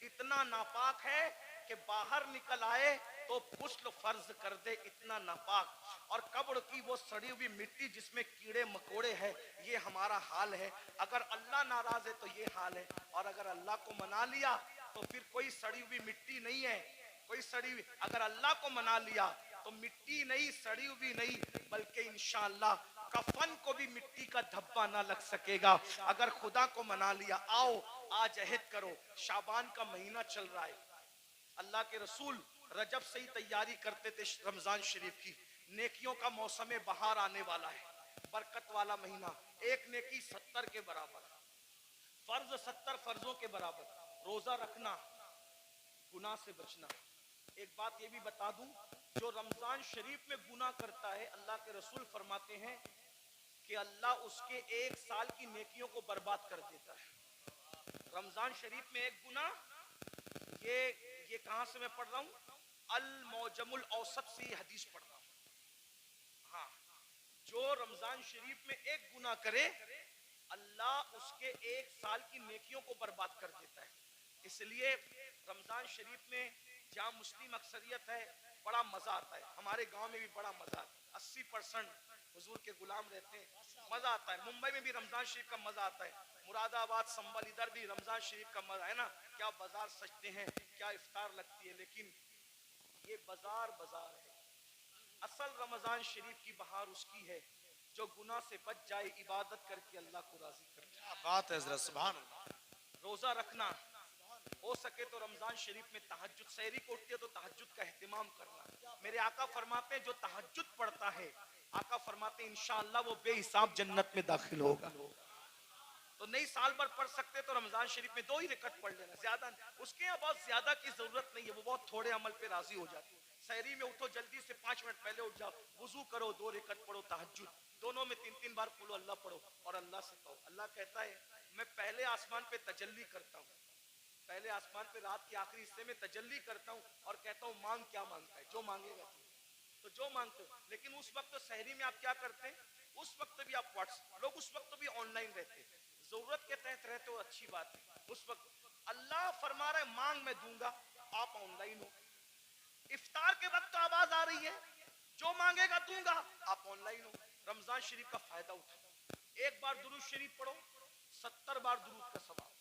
इतना नापाक है कि बाहर निकल आए तो गुस्ल फर्ज कर दे, इतना नापाक। और कब्र की वो सड़ी हुई मिट्टी जिसमें कीड़े मकोड़े हैं, ये हमारा हाल है। अगर अल्लाह नाराज है तो ये हाल है, और अगर अल्लाह को मना लिया तो फिर कोई सड़ी हुई मिट्टी नहीं है, कोई सड़ी हुई। अगर अल्लाह को मना लिया तो मिट्टी नहीं, सड़ी हुई नहीं, बल्कि इंशाअल्लाह कफन को भी मिट्टी का धब्बा ना लग सकेगा। अगर खुदा को मना लिया, आओ आज अहद करो, शाबान का महीना चल रहा है, अल्लाह के रसूल रजब से ही तैयारी करते थे रमजान शरीफ की। नेकियों का मौसम बहार आने वाला है, बरकत वाला महीना। एक नेकी 70 के बराबर, फर्ज 70 फर्जों के बराबर। रोजा रखना, गुनाह से बचना। एक बात ये भी बता दूं, जो रमजान शरीफ में गुनाह करता है, अल्लाह के रसूल फरमाते हैं कि अल्लाह उसके 1 साल की नेकियों को बर्बाद कर देता है। रमजान शरीफ में एक गुनाह, ये कहां से मैं पढ़ रहा हूं, अल मौजमुल औसत से ये हदीस पढ़ रहा हूं। हाँ, जो रमजान शरीफ में एक गुनाह करे, अल्लाह उसके 1 साल की नेकियों को बर्बाद कर देता है। इसलिए रमजान शरीफ में जहाँ मुस्लिम अक्सरियत है, बड़ा मजा आता है। हमारे गांव में भी बड़ा मजा आता है, 80% हुजूर के गुलाम रहते हैं, मजा आता है। मुंबई में भी रमजान शरीफ का मजा आता है, मुरादाबाद संभल इधर भी रमजान शरीफ का मजा है ना। क्या बाजार सजते हैं, क्या इफ्तार लगती है, लेकिन ये बाजार है। असल रमजान शरीफ की बहार उसकी है जो गुनाह से बच जाए, इबादत करके अल्लाह को राजी कर जाए। क्या बात है हजरत, सुभान अल्लाह। रोजा रखना, हो सके तो रमजान शरीफ में तहज्जुद, सहरी को उठती है तो तहज्जुद का एहतिमाम करना। मेरे आका फरमाते हैं जो तहज्जुद पढ़ता है, आका फरमाते हैं इंशाअल्लाह वो बेहिसाब जन्नत में दाखिल होगा। तो नहीं साल भर पढ़ सकते तो रमजान शरीफ में 2 ही रकत पढ़ लेना, ज्यादा उसके यहाँ बहुत ज्यादा की जरूरत नहीं है, वो बहुत थोड़े अमल पे राजी हो जाते। सहरी में उठो जल्दी से, 5 मिनट पहले उठ जाओ, वुजू करो, 2 रकत पढ़ो तहज्जुद, दोनों में 3-3 बार कुल अल्लाह पढ़ो और अल्लाह से कहो। अल्लाह कहता है मैं पहले आसमान पे तजल्ली करता हूँ, पहले आसमान पे रात के आखिरी हिस्से में तजल्ली करता हूँ और कहता हूँ मांग क्या मांगता है, जो मांगेगा तो जो मांगते हो। लेकिन उस वक्त तो सहरी में आप क्या करते हैं, उस वक्त भी आप व्हाट्सएप, लोग उस वक्त भी ऑनलाइन रहते हैं, जरूरत के तहत रहते हो, अच्छी बात है। उस वक्त अल्लाह फरमा रहा है मांग मैं दूंगा, आप ऑनलाइन हो। इफ्तार के वक्त तो आवाज आ रही है जो मांगेगा दूंगा, आप ऑनलाइन हो, रमजान शरीफ का फायदा उठाओ। एक बार दुरूद शरीफ पढ़ो, 70 बार दुरूद का सवाब।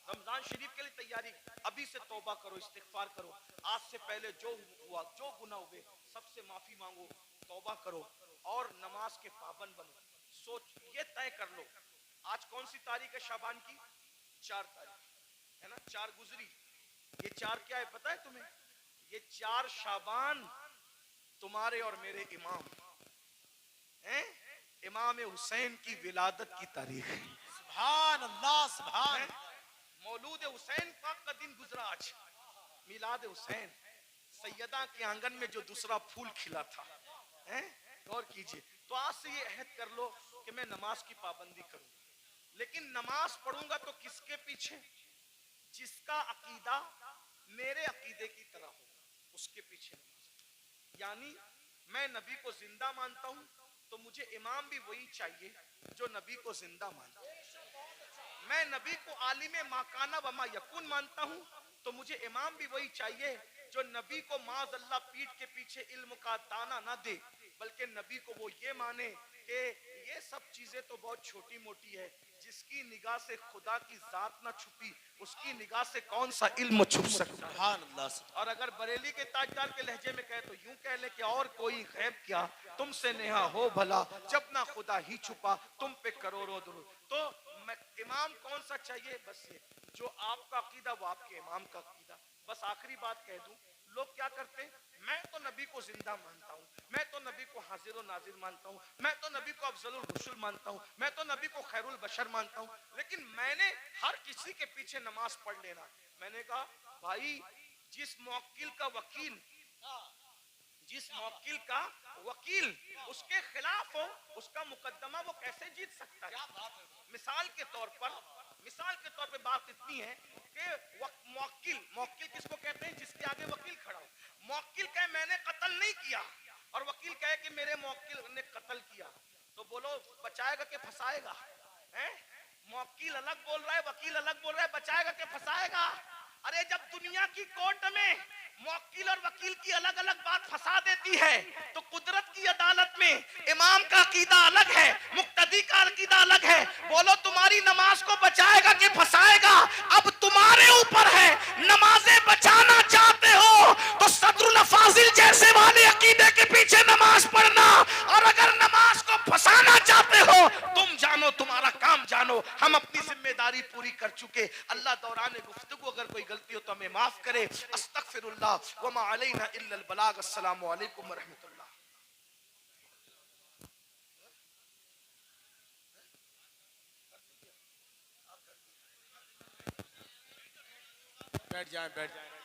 रमजान शरीफ के लिए तैयारी अभी से तौबा करो, इस्तिगफार करो। आज से पहले जो हुआ, जो गुनाह हुए, सबसे माफी मांगो, तौबा करो और नमाज के पाबंद बनो। सोच ये तय कर लो, आज कौन सी तारीख है शाबान की? 4 तारीख है ना, 4 गुजरी। ये 4 क्या है पता है तुम्हें? ये 4 शाबान तुम्हारे और मेरे इमाम हैं, इमाम हुसैन की विलादत की तारीख है। सुभान अल्लाह, सुभान। मौलूद हुसैन पाक का दिन गुजरा आज, मिलाद हुसैन, सैयदा के आंगन में जो दूसरा फूल खिला था। गौर कीजिए। तो आज से ये अहद कर लो कि मैं नमाज की पाबंदी करूं, लेकिन नमाज पढ़ूंगा तो किसके पीछे? जिसका अकीदा मेरे अकीदे की तरह हो, उसके पीछे नमाज। यानी मैं नबी को जिंदा मानता हूं, तो मुझे इमाम भी वही चाहिए जो नबी को जिंदा मानता है। मैं नबी को आलिम माकाना वमा यकून मानता हूं, तो मुझे इमाम भी वही चाहिए जो नबी को माज अल्लाह पीठ के पीछे इल्म का दाना ना दे, बल्कि नबी को वो ये माने कि ये सब चीजें तो बहुत छोटी मोटी है, जिसकी निगाह से खुदा की जात ना छुपी, उसकी निगाह से कौन सा इल्म छुप सकता है। सुभान अल्लाह। और अगर बरेली के ताजदार के लहजे में कहे तो यूं कह ले कि और कोई गैब क्या, तुमसे नेहा हो भला, जब ना खुदा ही छुपा तुम पे करोड़ों दुरूद। तो इमाम कौन सा चाहिए? बस ये जो आपका अकीदा वो आपके इमाम का अकीदा। बस आखिरी बात कह दूं, लोग क्या करते हैं? मैं तो नबी को जिंदा मानता हूँ, मैं तो नबी को हाजिर और नाजिर मानता हूँ, मैं तो नबी को अफजलुल रुसुल मानता हूँ, मैं तो नबी को खैरुल बशर मानता हूँ, लेकिन मैंने हर किसी के पीछे नमाज पढ़ लेना। मैंने कहा भाई, जिस मौकिल का वकील उसके खिलाफ हो, उसका मुकदमा वो कैसे जीत सकता है? मिसाल के तौर पे बात इतनी है कि मौकिल किसको कहते हैं? जिसके आगे वकील खड़ा हो। मौकिल कहे मैंने कत्ल नहीं किया, और वकील कहे कि मेरे मौकिल ने कत्ल किया, तो बोलो बचाएगा कि फंसाएगा? मौकिल अलग बोल रहा है, वकील अलग बोल रहा है, बचाएगा कि फंसाएगा? अरे जब दुनिया की कोर्ट में मौकिल और वकील की अलग अलग बात फंसा देती है, तो कुदरत की अदालत में इमाम का अकीदा अलग है, मुक्तदी का अकीदा अलग है। बोलो तुम्हारी नमाज को बचाएगा कि फंसाएगा? अब तुम्हारे ऊपर है। नमाजें बचाना चाहते हो तो सदरुल फाजिल जैसे वाले अकीदे के पीछे नमाज पढ़ना, और अगर नमाज को फंसाना चाहते हो, तुम जानो, तुम्हारा काम जानो। हम अपनी जिम्मेदारी पूरी कर चुके। अल्लाह दौरान गुफ्तगू अगर कोई गलती हो तो हमें माफ करे। अस्तगफिरुल्लाह व मा अलैना इल्ला अल बलाग। अस्सलामु अलैकुम व रहमतुल्लाह। बैठ जाएं, बैठ जाएं।